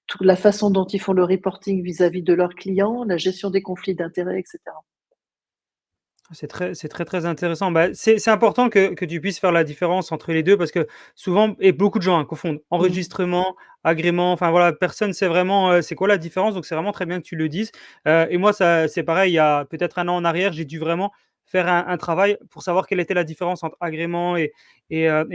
toute la façon dont ils font le reporting vis-à-vis de leurs clients, la gestion des conflits d'intérêts, et cetera. c'est très, très intéressant. Bah, c'est important que tu puisses faire la différence entre les 2 parce que souvent et beaucoup de gens, hein, confondent Mmh. enregistrement, agrément, enfin voilà, personne sait vraiment, c'est quoi la différence, donc c'est vraiment très bien que tu le dises. Et moi ça c'est pareil, il y a peut-être un an en arrière, j'ai dû vraiment faire un travail pour savoir quelle était la différence entre agrément et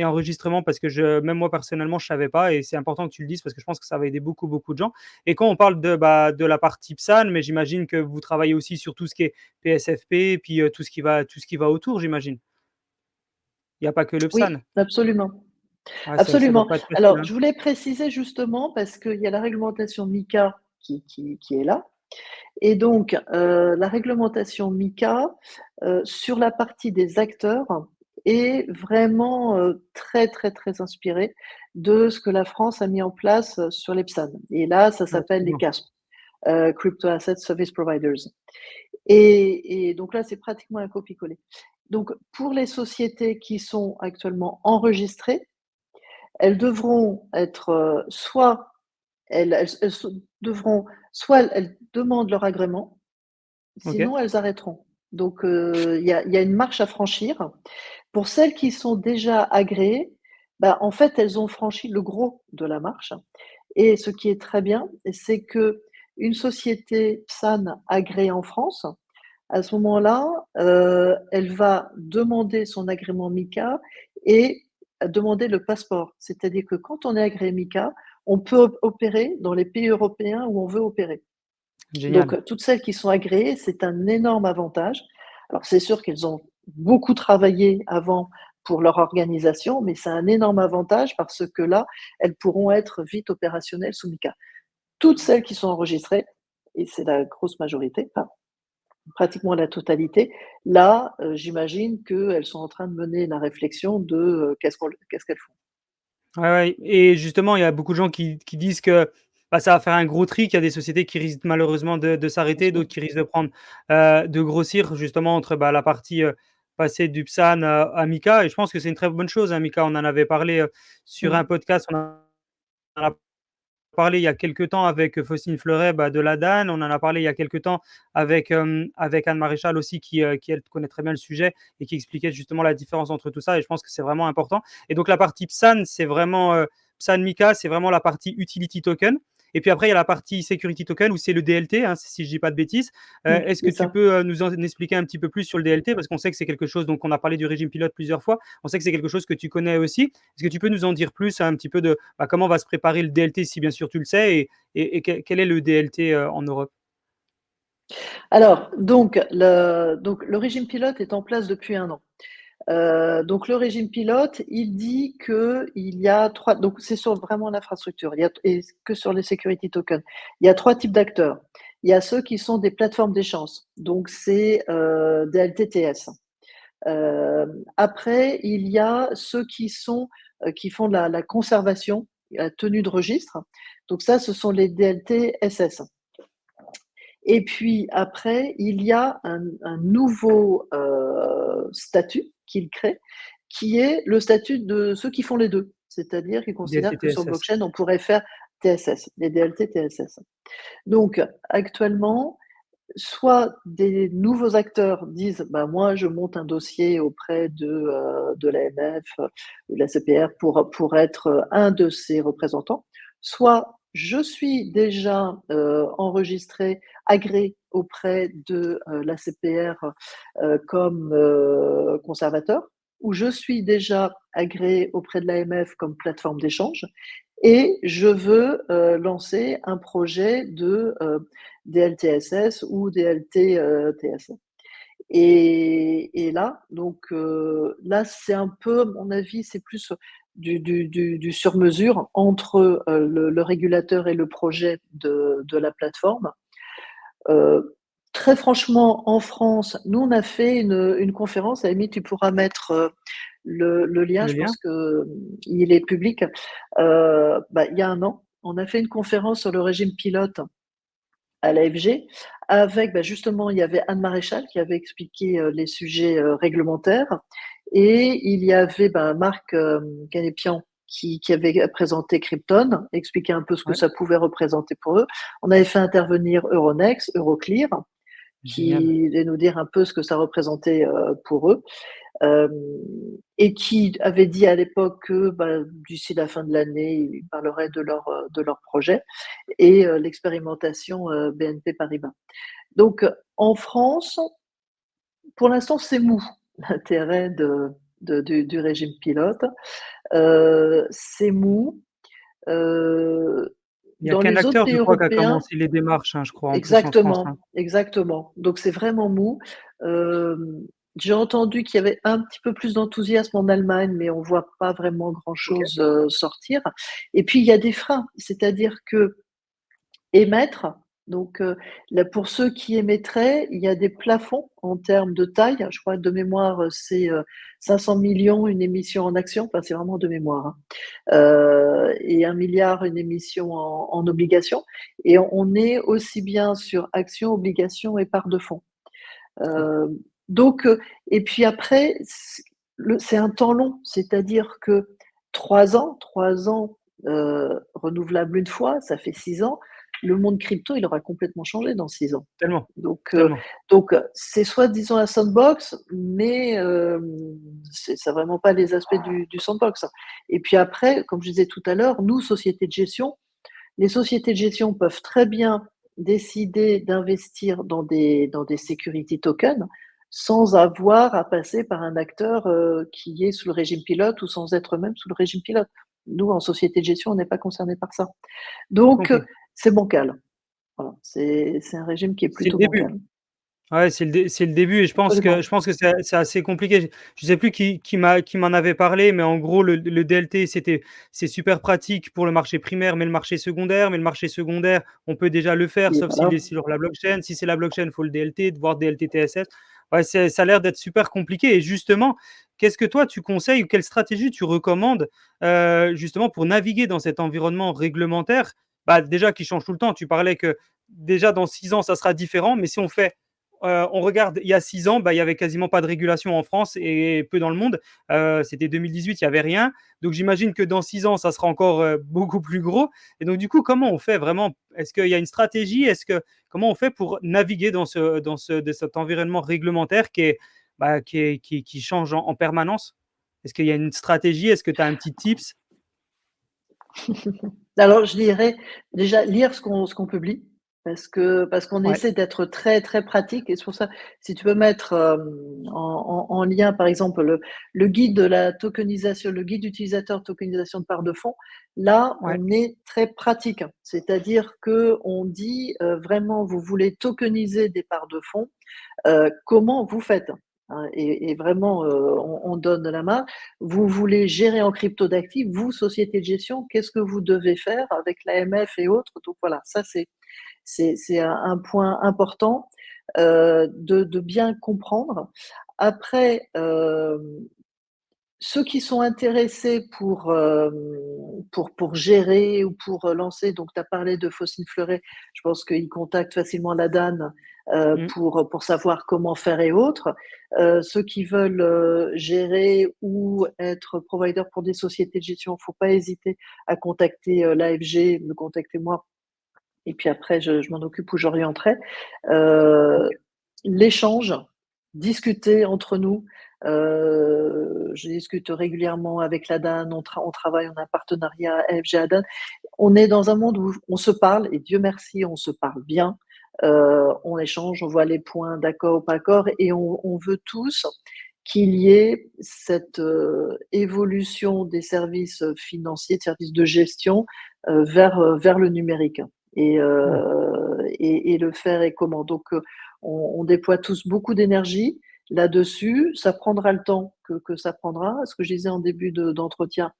enregistrement parce que même moi personnellement, je savais pas et c'est important que tu le dises parce que je pense que ça va aider beaucoup, beaucoup de gens. Et quand on parle de la partie PSAN, mais j'imagine que vous travaillez aussi sur tout ce qui est PSFP et puis, tout ce qui va autour, j'imagine? Il y a pas que le Oui, PSAN? absolument, Ouais, ça doit absolument. pas être facile, Alors, hein? je voulais préciser justement parce qu'il y a la réglementation MiCA qui est là et donc la réglementation MiCA, sur la partie des acteurs est vraiment, très, très, très inspirée de ce que la France a mis en place, sur les PSAN et là, ça Ah, s'appelle trop les bien. CASP, Crypto Asset Service Providers. Et donc là, c'est pratiquement un copier-coller. Donc pour les sociétés qui sont actuellement enregistrées, elles devront être, soit elles devront soit elles demandent leur agrément, OK, sinon elles arrêteront. Donc il y a une marche à franchir. Pour celles qui sont déjà agréées, bah, en fait, elles ont franchi le gros de la marche et ce qui est très bien, c'est qu'une société PSAN agréée en France, à ce moment-là, elle va demander son agrément MiCA et demander le passeport. C'est-à-dire que quand on est agréé MiCA, on peut opérer dans les pays européens où on veut opérer. Donc, génial. toutes celles qui sont agréées, c'est un énorme avantage. Alors, c'est sûr qu'elles ont beaucoup travaillé avant pour leur organisation, mais c'est un énorme avantage parce que là, elles pourront être vite opérationnelles sous MiCA. Toutes celles qui sont enregistrées, et c'est la grosse majorité, enfin, pratiquement la totalité. Là, j'imagine qu'elles sont en train de mener la réflexion de, qu'est-ce qu'elles font? Ouais, ouais et justement, il y a beaucoup de gens qui disent que, bah, ça va faire un gros tri, qu'il y a des sociétés qui risquent malheureusement de Bien s'arrêter, sûr. d'autres qui risquent de grossir justement entre, bah, la partie, passer du PSAN à MiCA et je pense que c'est une très bonne chose, hein, MiCA. On en avait parlé, sur Mmh. un podcast, on en a parlé il y a quelque temps avec Faustine Fleuret, bah, de la DAN. On en a parlé il y a quelque temps avec Anne Maréchal aussi qui elle connaît très bien le sujet et qui expliquait justement la différence entre tout ça et je pense que c'est vraiment important. Et donc la partie PSAN, c'est vraiment PSAN Mika, c'est vraiment la partie utility token. Et puis après, il y a la partie security token où c'est le DLT, hein, si je dis pas de bêtises. Est-ce que C'est tu ça. peux nous en expliquer un petit peu plus sur le DLT parce qu'on sait que c'est quelque chose, donc on a parlé du régime pilote plusieurs fois, on sait que c'est quelque chose que tu connais aussi. Est-ce que tu peux nous en dire plus un petit peu de bah, comment va se préparer le DLT si bien sûr tu le sais et quel est le DLT en Europe? Alors donc le régime pilote est en place depuis 1 an. Donc le régime pilote, il dit qu'il y a 3. Donc c'est sur vraiment l'infrastructure, il y a et que sur les security tokens. Il y a 3 types d'acteurs. Il y a ceux qui sont des plateformes d'échange, donc c'est, des LTTS. Après, il y a ceux qui font la conservation, la tenue de registre. Donc ça, ce sont les DLT-SS. Et puis après, il y a un nouveau, statut qu'il crée, qui est le statut de ceux qui font les 2. C'est-à-dire qu'ils considèrent que sur DLT-TSS. blockchain, on pourrait faire TSS, les DLT TSS. Donc actuellement, soit des nouveaux acteurs disent: «Bah, moi, je monte un dossier auprès de l'AMF, ou de la CPR pour être, un de ces représentants», soit je suis déjà, enregistré, agréé auprès de, la CPR, comme, conservateur, ou je suis déjà agréé auprès de l'AMF comme plateforme d'échange et je veux, lancer un projet de, DLTSS ou DLT, TS. Et là, donc, là, c'est un peu, à mon avis, c'est plus du sur mesure entre, le régulateur et le projet de la plateforme. Heu, Très franchement, en France, nous, on a fait une conférence, à la limite, tu pourras mettre, le lien, Le je lien? pense que, il est public. Bah, il y a 1 an, on a fait une conférence sur le régime pilote à l'AFG avec, bah, justement, il y avait Anne Maréchal qui avait expliqué, les sujets, réglementaires et il y avait, bah, Marc, Canépian qui avait présenté Krypton, expliqué un peu ce que Ouais, ça pouvait représenter pour eux. On avait fait intervenir Euronext, Euroclear, génial. qui allait nous dire un peu ce que ça représentait, pour eux. Hem Et qui avait dit à l'époque que, bah, d'ici la fin de l'année, ils parleraient de leur projet et l'expérimentation, BNP Paribas. Donc, en France, pour l'instant, c'est mou, l'intérêt du régime pilote. C'est mou. Heu, Il y a dans qu'un les autres acteur, pays je crois, qui a européens, commencé les démarches, hein, je crois, en plus en France, hein. exactement, exactement. Donc c'est vraiment mou. Hem, j'ai entendu qu'il y avait un petit peu plus d'enthousiasme en Allemagne, mais on voit pas vraiment OK. grand-chose, sortir. Et puis il y a des freins, c'est-à-dire que émettre, donc là, pour ceux qui émettraient, il y a des plafonds en termes de taille. Je crois de mémoire, c'est, 500 000 000 une émission en actions, enfin, c'est vraiment de mémoire, hein, et 1 milliard une émission en obligations et on est aussi bien sur actions, obligations et parts de fonds. D'accord. Donc et puis après, c'est un temps long, c'est-à-dire que 3 ans, renouvelables une fois, ça fait 6 ans. Le monde crypto, il aura complètement changé dans 6 ans. Tellement, Donc heu, tellement. c'est soi-disant un sandbox, mais c'est vraiment pas les aspects du sandbox. Et puis après, comme je disais tout à l'heure, nous, sociétés de gestion, les sociétés de gestion peuvent très bien décider d'investir dans des security tokens sans avoir à passer par un acteur, qui est sous le régime pilote ou sans être même sous le régime pilote. Nous, en société de gestion, on n'est pas concernés par ça. Donc Compris. c'est bancal. Voilà, c'est un régime qui est C'est le plutôt début. bancal. Ouais, c'est le début et Absolument. je pense que c'est assez compliqué. Je sais plus qui m'en avait parlé, mais en gros le DLT c'est super pratique pour le marché primaire, mais le marché secondaire, on peut déjà le faire Et sauf s'il voilà. est sur la blockchain. Si c'est la blockchain, il faut le DLT, voire DLT TSS. Ouais, ça a l'air d'être super compliqué et justement, qu'est-ce que toi tu conseilles ou quelle stratégie tu recommandes, justement pour naviguer dans cet environnement réglementaire? Bah, déjà qui change tout le temps. Tu parlais que déjà dans 6 ans ça sera différent, mais si on regarde il y a 6 ans, bah, il y avait quasiment pas de régulation en France et peu dans le monde. C'était 2018, il y avait rien. Donc j'imagine que dans 6 ans, ça sera encore beaucoup plus gros. Et donc du coup, comment on fait vraiment? Est-ce qu'il y a une stratégie? Comment on fait pour naviguer de cet environnement réglementaire qui change en permanence? Est-ce qu'il y a une stratégie? Est-ce que tu as un petit tips? Alors je dirais déjà lire ce qu'on publie parce qu'on Ouais, essaie d'être très, très pratique et c'est pour ça, si tu peux mettre, en lien par exemple le guide de la tokenisation, le guide utilisateur tokenisation de part de fonds, là ouais, on est très pratique. C'est-à-dire qu'on dit, vraiment vous voulez tokeniser des parts de fonds, comment vous faites? Hein, et vraiment, on donne la main. Vous voulez gérer en crypto d'actifs, vous, société de gestion, qu'est-ce que vous devez faire avec l'AMF et autres? Donc voilà, ça c'est un point important, de bien comprendre. Après, ceux qui sont intéressés pour gérer ou pour, lancer, donc tu as parlé de Faustine Fleuret, je pense qu'ils contactent facilement la DAN, mmh, pour savoir comment faire et autres. Ceux qui veulent, gérer ou être provider pour des sociétés de gestion, faut pas hésiter à contacter, l'AFG, me contacter moi et puis après je m'en occupe où j'orienterai. Euh, L'échange, discuter entre nous. Je discute régulièrement avec la DAN, on travaille, on a un partenariat FG ADAN. On est dans un monde où on se parle, et Dieu merci, on se parle bien. On échange, on voit les points d'accord ou pas d'accord, et on veut tous qu'il y ait cette évolution des services financiers, de services de gestion vers le numérique. Mmh. Et le faire et comment. Donc, on déploie tous beaucoup d'énergie là-dessus. Ça prendra le temps que ça prendra. Ce que je disais en début d'entretien,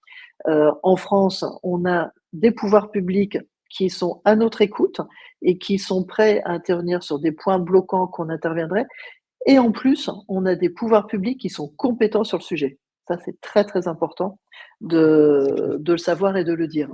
en France, on a des pouvoirs publics qui sont à notre écoute et qui sont prêts à intervenir sur des points bloquants qu'on interviendrait. Et en plus, on a des pouvoirs publics qui sont compétents sur le sujet. Ça, c'est très, très important C'est clair. de le savoir et de le dire.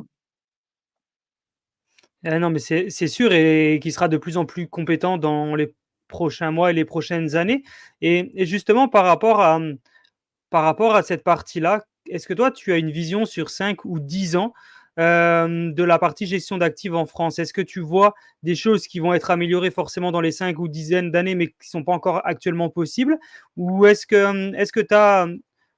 Non, mais c'est sûr et qui sera de plus en plus compétent dans les prochains mois et les prochaines années et justement par rapport à cette partie-là, est-ce que toi, tu as une vision sur 5 ou 10 ans, de la partie gestion d'actifs en France? Est-ce que tu vois des choses qui vont être améliorées forcément dans les 5 ou dizaines d'années, mais qui ne sont pas encore actuellement possibles? Ou est-ce que tu as,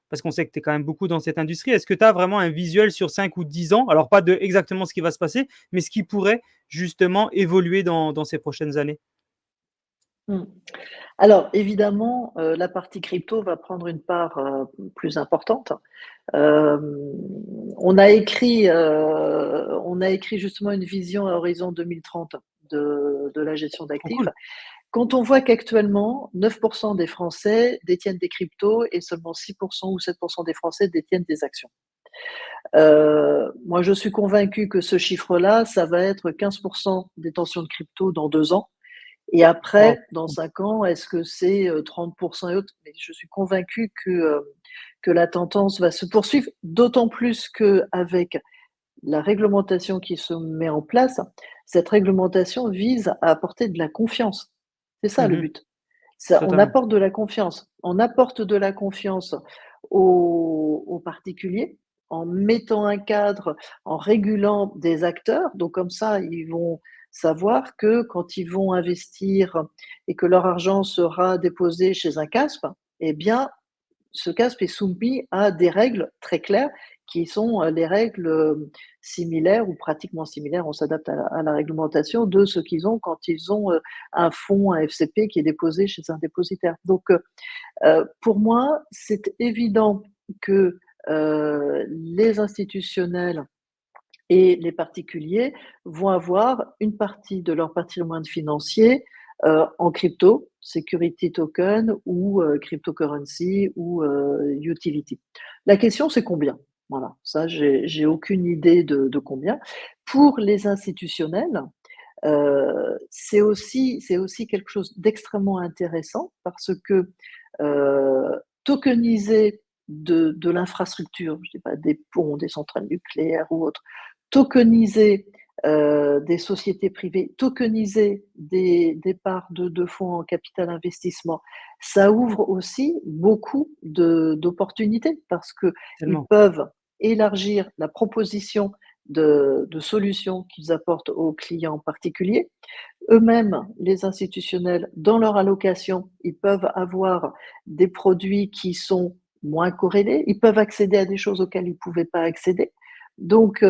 parce qu'on sait que tu es quand même beaucoup dans cette industrie, est-ce que tu as vraiment un visuel sur 5 ou 10 ans? Alors pas de exactement ce qui va se passer, mais ce qui pourrait justement évoluer dans ces prochaines années? Mmh. Alors évidemment, la partie crypto va prendre une part, plus importante. Hem, on a écrit justement une vision à horizon 2030 de la gestion Trop d'actifs. cool. Quand on voit qu'actuellement 9 des Français détiennent des cryptos et seulement 6 ou 7 des Français détiennent des actions. Moi je suis convaincue que ce chiffre-là, ça va être 15 détention de crypto dans 2 ans et Waouh! après, dans 5 ans, est-ce que c'est 30 et autres? Mais je suis convaincue que la tendance va se poursuivre, d'autant plus qu'avec la réglementation qui se met en place, cette réglementation vise à apporter de la confiance. C'est ça le Mmh. but. Ça, on Totalement. apporte de la confiance. On apporte de la confiance aux particuliers en mettant un cadre, en régulant des acteurs. Donc comme ça, ils vont savoir que quand ils vont investir et que leur argent sera déposé chez un CASP, eh bien, ce CASP est soumis à des règles très claires qui sont les règles similaires ou pratiquement similaires, on s'adapte à la réglementation de ce qu'ils ont quand ils ont un fonds, un FCP qui est déposé chez un dépositaire. Donc, pour moi, c'est évident que les institutionnels et les particuliers vont avoir une partie de leur patrimoine financier en crypto, security token ou cryptocurrency ou utility. La question, c'est combien? Voilà, ça, j'ai aucune idée de combien. Pour les institutionnels, c'est aussi quelque chose d'extrêmement intéressant parce que tokeniser de l'infrastructure, je sais pas, des ponts, des centrales nucléaires ou autres, tokeniser des sociétés privées, tokeniser des parts de fonds en capital investissement, ça ouvre aussi beaucoup d'opportunités parce qu'ils Tellement. peuvent élargir la proposition de solutions qu'ils apportent aux clients particuliers. Eux-mêmes, les institutionnels, dans leur allocation, ils peuvent avoir des produits qui sont moins corrélés, ils peuvent accéder à des choses auxquelles ils ne pouvaient pas accéder. Donc,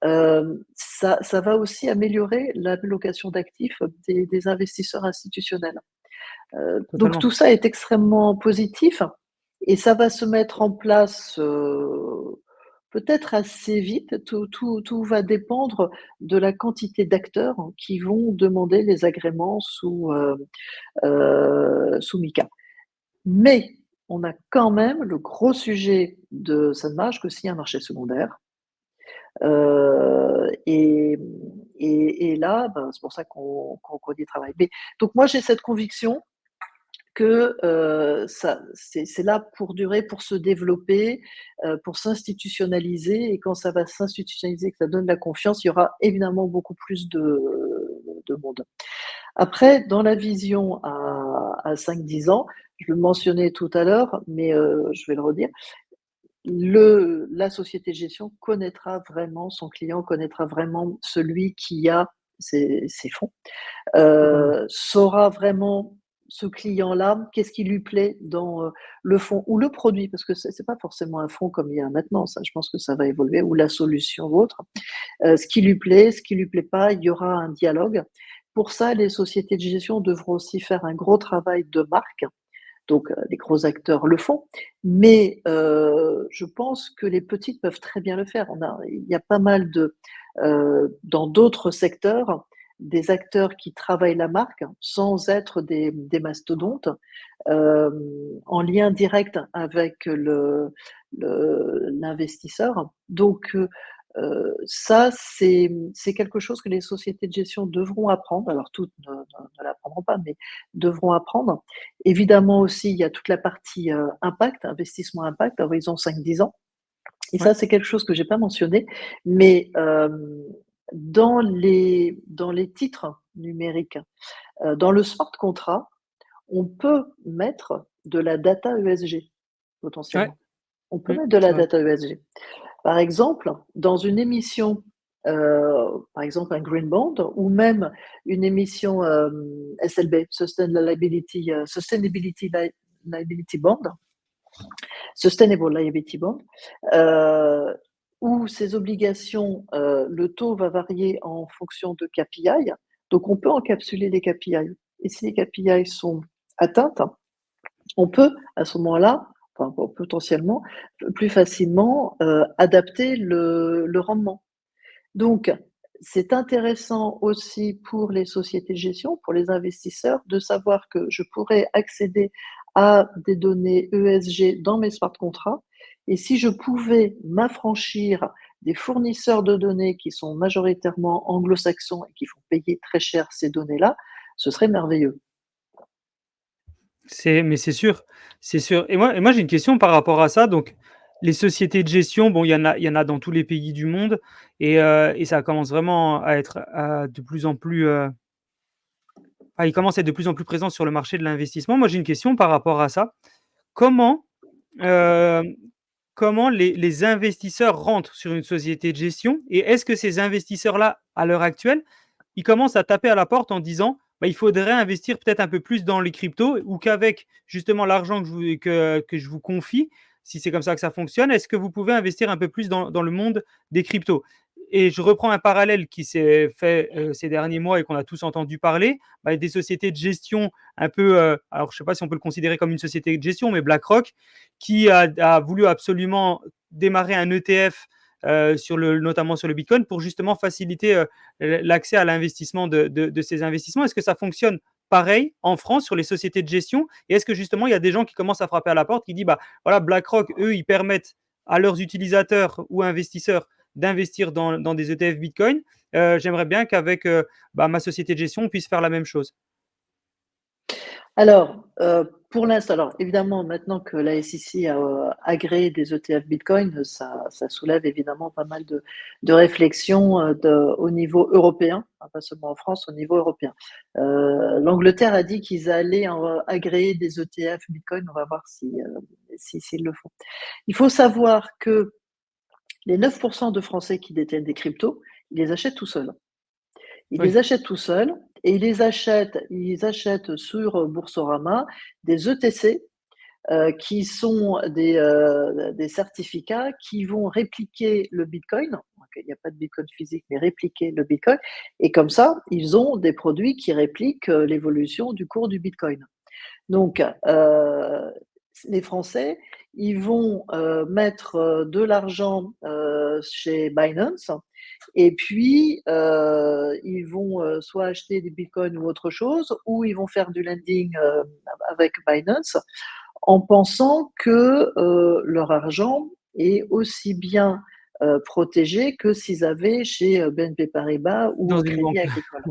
ça va aussi améliorer l'allocation d'actifs des investisseurs institutionnels. Donc Totalement. tout ça est extrêmement positif et ça va se mettre en place, peut-être assez vite. Tout va dépendre de la quantité d'acteurs qui vont demander les agréments sous MiCA. Mais on a quand même le gros sujet de ça ne marche que s'il y a un marché secondaire. Heu et et là, ben, c'est pour ça qu'on y travaille. Mais donc moi, j'ai cette conviction que, ça c'est là pour durer, pour se développer, pour s'institutionnaliser et quand ça va s'institutionnaliser, que ça donne la confiance, il y aura évidemment beaucoup plus de monde. Après, dans la vision à 5-10 ans, je le mentionnais tout à l'heure, mais je vais le redire, la société de gestion connaîtra vraiment son client, connaîtra vraiment celui qui a ces fonds, Totalement. saura vraiment ce client-là, qu'est-ce qui lui plaît dans, le fonds ou le produit, parce que c'est pas forcément un fonds comme il y a maintenant, ça je pense que ça va évoluer ou la solution ou autre. Ce qui lui plaît, ce qui lui plaît pas, il y aura un dialogue. Pour ça, les sociétés de gestion devront aussi faire un gros travail de marque, donc les gros acteurs le font, mais je pense que les petites peuvent très bien le faire. Il y a pas mal de, dans d'autres secteurs, des acteurs qui travaillent la marque sans être des mastodontes, en lien direct avec l'investisseur. Donc ça, c'est quelque chose que les sociétés de gestion devront apprendre. Alors toutes ne l'apprendront pas, mais devront apprendre. Évidemment aussi, il y a toute la partie, impact, investissement impact, horizon 5-10 ans, et Ouais, ça, c'est quelque chose que j'ai pas mentionné, mais dans les titres numériques, dans le smart contract, on peut mettre de la data ESG, ouais, potentiellement. On peut mettre de c'est la vrai. data ESG. Par exemple, dans une émission, par exemple un green bond ou même une émission, SLB, Sustainability Bond, Sustainable Liability Bond, heu, où ces obligations, le taux va varier en fonction de KPI. Donc on peut encapsuler les KPI, et si les KPI sont atteintes, on peut à ce moment-là, enfin potentiellement, plus facilement, adapter le rendement. Donc, c'est intéressant aussi pour les sociétés de gestion, pour les investisseurs, de savoir que je pourrais accéder à des données ESG dans mes smart contracts, et si je pouvais m'affranchir des fournisseurs de données qui sont majoritairement anglo-saxons et qui font payer très cher ces données-là, ce serait merveilleux. Mais c'est sûr, c'est sûr. Et moi j'ai une question par rapport à ça. Donc, les sociétés de gestion, bon, il y en a dans tous les pays du monde et ça commence vraiment à être, de plus en plus, il commence à être de plus en plus présent sur le marché de l'investissement. Moi, j'ai une question par rapport à ça. Comment, hem, comment les investisseurs rentrent sur une société de gestion? Et est-ce que ces investisseurs-là, à l'heure actuelle, ils commencent à taper à la porte en disant: «Bah, il faudrait investir peut-être un peu plus dans les cryptos», ou qu'avec justement l'argent que je vous confie, si c'est comme ça que ça fonctionne, est-ce que vous pouvez investir un peu plus dans le monde des cryptos? Et je reprends un parallèle qui s'est fait, ces derniers mois et qu'on a tous entendu parler, bah, des sociétés de gestion un peu, alors je ne sais pas si on peut le considérer comme une société de gestion, mais BlackRock qui a voulu absolument démarrer un ETF, notamment sur le Bitcoin, pour justement faciliter l'accès à l'investissement de ces investissements. Est-ce que ça fonctionne pareil en France sur les sociétés de gestion? Et est-ce que justement il y a des gens qui commencent à frapper à la porte, qui disent bah voilà, BlackRock, eux, ils permettent à leurs utilisateurs ou investisseurs d'investir dans des ETF Bitcoin. J'aimerais bien qu'avec ma société de gestion, on puisse faire la même chose. Alors, pour l'instant, alors évidemment, maintenant que la SEC a, agréé des ETF Bitcoin, ça soulève évidemment pas mal de réflexions, au niveau européen, hein, pas seulement en France, au niveau européen. L'Angleterre a dit qu'ils allaient agréer des ETF Bitcoin, on va voir s'ils le font. Il faut savoir que les 9% de Français qui détiennent des cryptos, ils les achètent tout seuls. Ils les Oui, achètent tout seuls, et ils achètent sur Boursorama des ETC, qui sont des certificats qui vont répliquer le Bitcoin. Donc, il n'y a pas de Bitcoin physique, mais répliquer le Bitcoin. Et comme ça, ils ont des produits qui répliquent l'évolution du cours du Bitcoin. Donc, les Français, ils vont mettre de l'argent chez Binance, et puis ils vont soit acheter des bitcoins ou autre chose, ou ils vont faire du lending avec Binance, en pensant que leur argent est aussi bien protégé que s'ils avaient chez BNP Paribas ou dans au une Crédit banque. Agricole.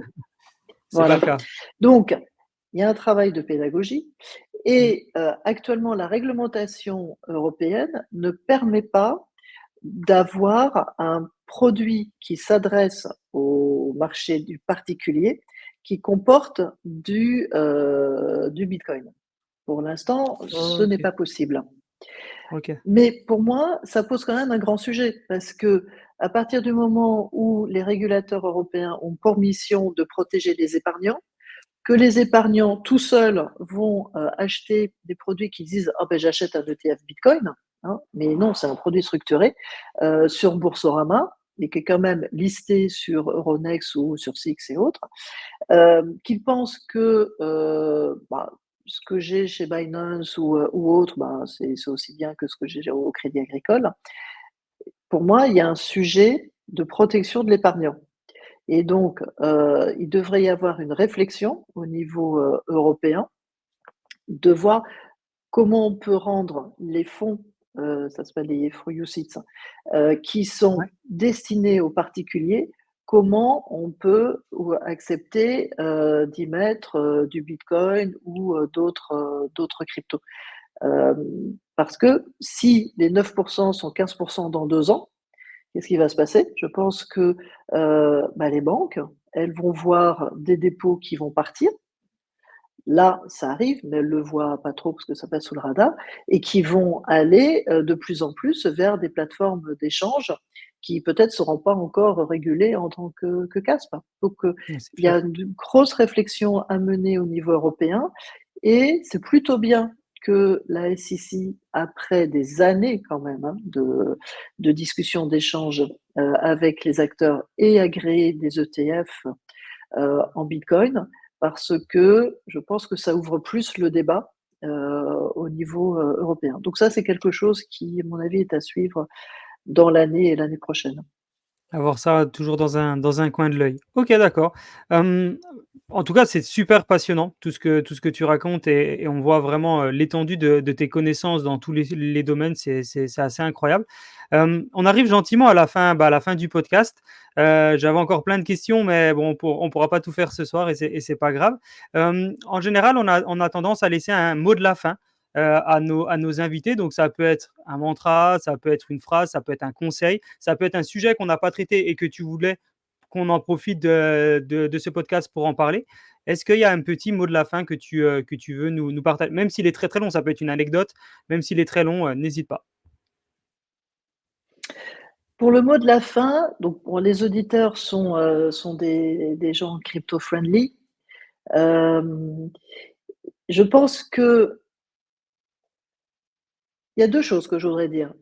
C'est pas Voilà. le cas. Donc, il y a un travail de pédagogie, Mmh. et actuellement, la réglementation européenne ne permet pas d'avoir un produit qui s'adresse au marché du particulier, qui comporte du Bitcoin. Pour l'instant, ce n'est OK, pas possible. OK. Mais pour moi, ça pose quand même un grand sujet, parce que À partir du moment où les régulateurs européens ont pour mission de protéger les épargnants, que les épargnants tout seuls vont acheter des produits qui disent oh ben j'achète un ETF Bitcoin, hein, mais non, c'est un produit structuré sur Boursorama et qui est quand même listé sur Euronext ou sur SIX et autres, qu'ils pensent que ce que j'ai chez Binance ou autre, c'est aussi bien que ce que j'ai au Crédit Agricole. Pour moi, il y a un sujet de protection de l'épargnant. Et donc, il devrait y avoir une réflexion au niveau européen de voir comment on peut rendre les fonds, ça s'appelle les for UCITS, qui sont Ouais. destinés aux particuliers, comment on peut accepter d'y mettre du Bitcoin ou d'autres cryptos. Parce que si les 9% sont 15% dans 2 ans, qu'est-ce qui va se passer? Je pense que les banques, elles vont voir des dépôts qui vont partir. Là, ça arrive, mais elles ne le voient pas trop parce que ça passe sous le radar, et qui vont aller de plus en plus vers des plateformes d'échange qui peut-être ne seront pas encore régulées en tant que CASP. Donc, Ouais, c'est il y a clair. une grosse réflexion à mener au niveau européen, et c'est plutôt bien que la SEC, après des années quand même de discussions, d'échanges avec les acteurs et agréés des ETF en Bitcoin, parce que je pense que ça ouvre plus le débat au niveau européen. Donc ça, c'est quelque chose qui, à mon avis, est à suivre dans l'année et l'année prochaine. Avoir ça toujours dans un coin de l'œil. OK, d'accord. Hem, En tout cas, c'est super passionnant tout ce que tu racontes et on voit vraiment, l'étendue de tes connaissances dans tous les domaines. C'est assez incroyable. On arrive gentiment à la fin du podcast. J'avais encore plein de questions, mais bon, on pourra pas tout faire ce soir et c'est pas grave. En général, on a tendance à laisser un mot de la fin, à nos invités. Donc ça peut être un mantra, ça peut être une phrase, ça peut être un conseil, ça peut être un sujet qu'on n'a pas traité et que tu voulais qu'on en profite de ce podcast pour en parler. Est-ce qu'il y a un petit mot de la fin que tu veux nous partager? Même s'il est très, très long, ça peut être une anecdote, même s'il est très long, n'hésite pas. Pour le mot de la fin, donc bon, les auditeurs sont des gens crypto-friendly. Euh, je pense que il y a deux choses que je voudrais dire.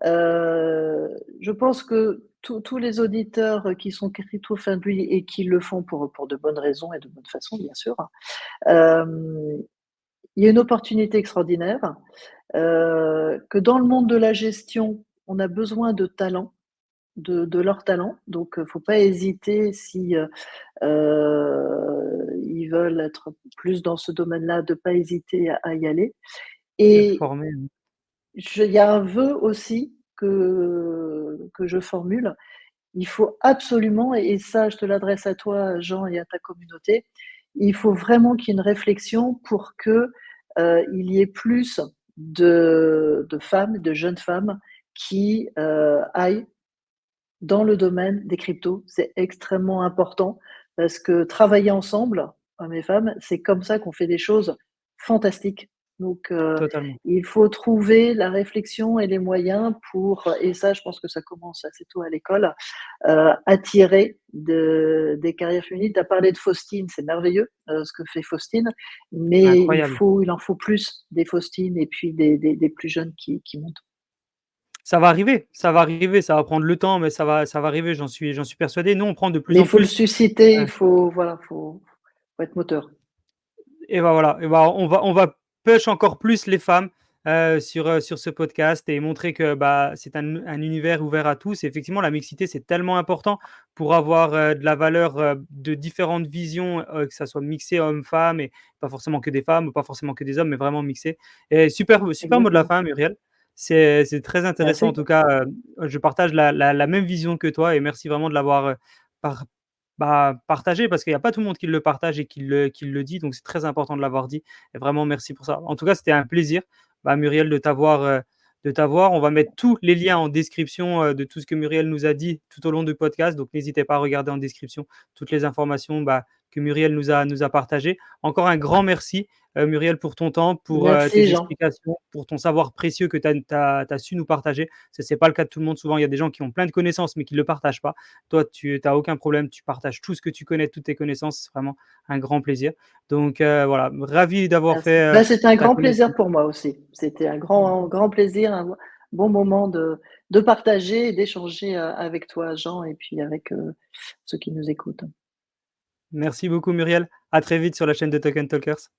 Je pense que tous les auditeurs qui sont crypto-friendly et qui le font pour de bonnes raisons et de bonnes façons, bien sûr, euh, il y a une opportunité extraordinaire, que dans le monde de la gestion, on a besoin de talents, de leur talent. Donc, il ne faut pas hésiter si ils veulent être plus dans ce domaine-là, de ne pas hésiter à y aller. Être Et formé, il y a un vœu aussi que je formule. Il faut absolument, et ça, je te l'adresse à toi, Jean, et à ta communauté, il faut vraiment qu'il y ait une réflexion pour que il y ait plus de femmes, de jeunes femmes qui aillent dans le domaine des cryptos. C'est extrêmement important parce que travailler ensemble, hommes et femmes, c'est comme ça qu'on fait des choses fantastiques. Donc, totalement. il faut trouver la réflexion et les moyens pour, et ça, je pense que ça commence assez tôt à l'école, attirer des carrières féminines. Tu as parlé de Faustine, c'est merveilleux ce que fait Faustine, mais Incroyable. il en faut plus des Faustines et puis des plus jeunes qui montent. Ça va arriver, ça va arriver, ça va prendre le temps, mais ça va arriver, j'en suis persuadé. Nous, on prend de plus Mais il en faut le plus, susciter, heu faut être moteur. et bah, voilà, et bah, on va push encore plus les femmes, sur ce podcast et montrer que, bah, c'est un univers ouvert à tous. Et effectivement, la mixité, c'est tellement important pour avoir, de la valeur, de différentes visions, que ça soit mixé hommes-femmes et pas forcément que des femmes ou pas forcément que des hommes, mais vraiment mixé. Et super super mot de la Exactement. fin, Muriel. C'est très intéressant en Merci. tout cas, je partage la même vision que toi et merci vraiment de l'avoir, par partagé parce qu'il y a pas tout le monde qui le partage et qui le dit, donc c'est très important de l'avoir dit et vraiment merci pour ça. En tout cas, c'était un plaisir, Muriel, de t'avoir. On va mettre tous les liens en description, de tout ce que Muriel nous a dit tout au long du podcast, donc n'hésitez pas à regarder en description toutes les informations, que Muriel nous a partagées. Encore un grand merci, Muriel, pour ton temps, pour Merci tes Jean. explications, pour ton savoir précieux que tu as su nous partager. Ce n'est pas le cas de tout le monde. Souvent, il y a des gens qui ont plein de connaissances, mais qui ne le partagent pas. Toi, tu n'as aucun problème. Tu partages tout ce que tu connais, toutes tes connaissances. C'est vraiment un grand plaisir. Donc, voilà, ravi d'avoir Merci. fait Bah, c'était un ta grand plaisir connaissance. pour moi aussi. C'était un grand plaisir, un bon moment de partager et d'échanger, avec toi Jean et puis avec, ceux qui nous écoutent. Merci beaucoup, Muriel. À très vite sur la chaîne de Talk and Talkers.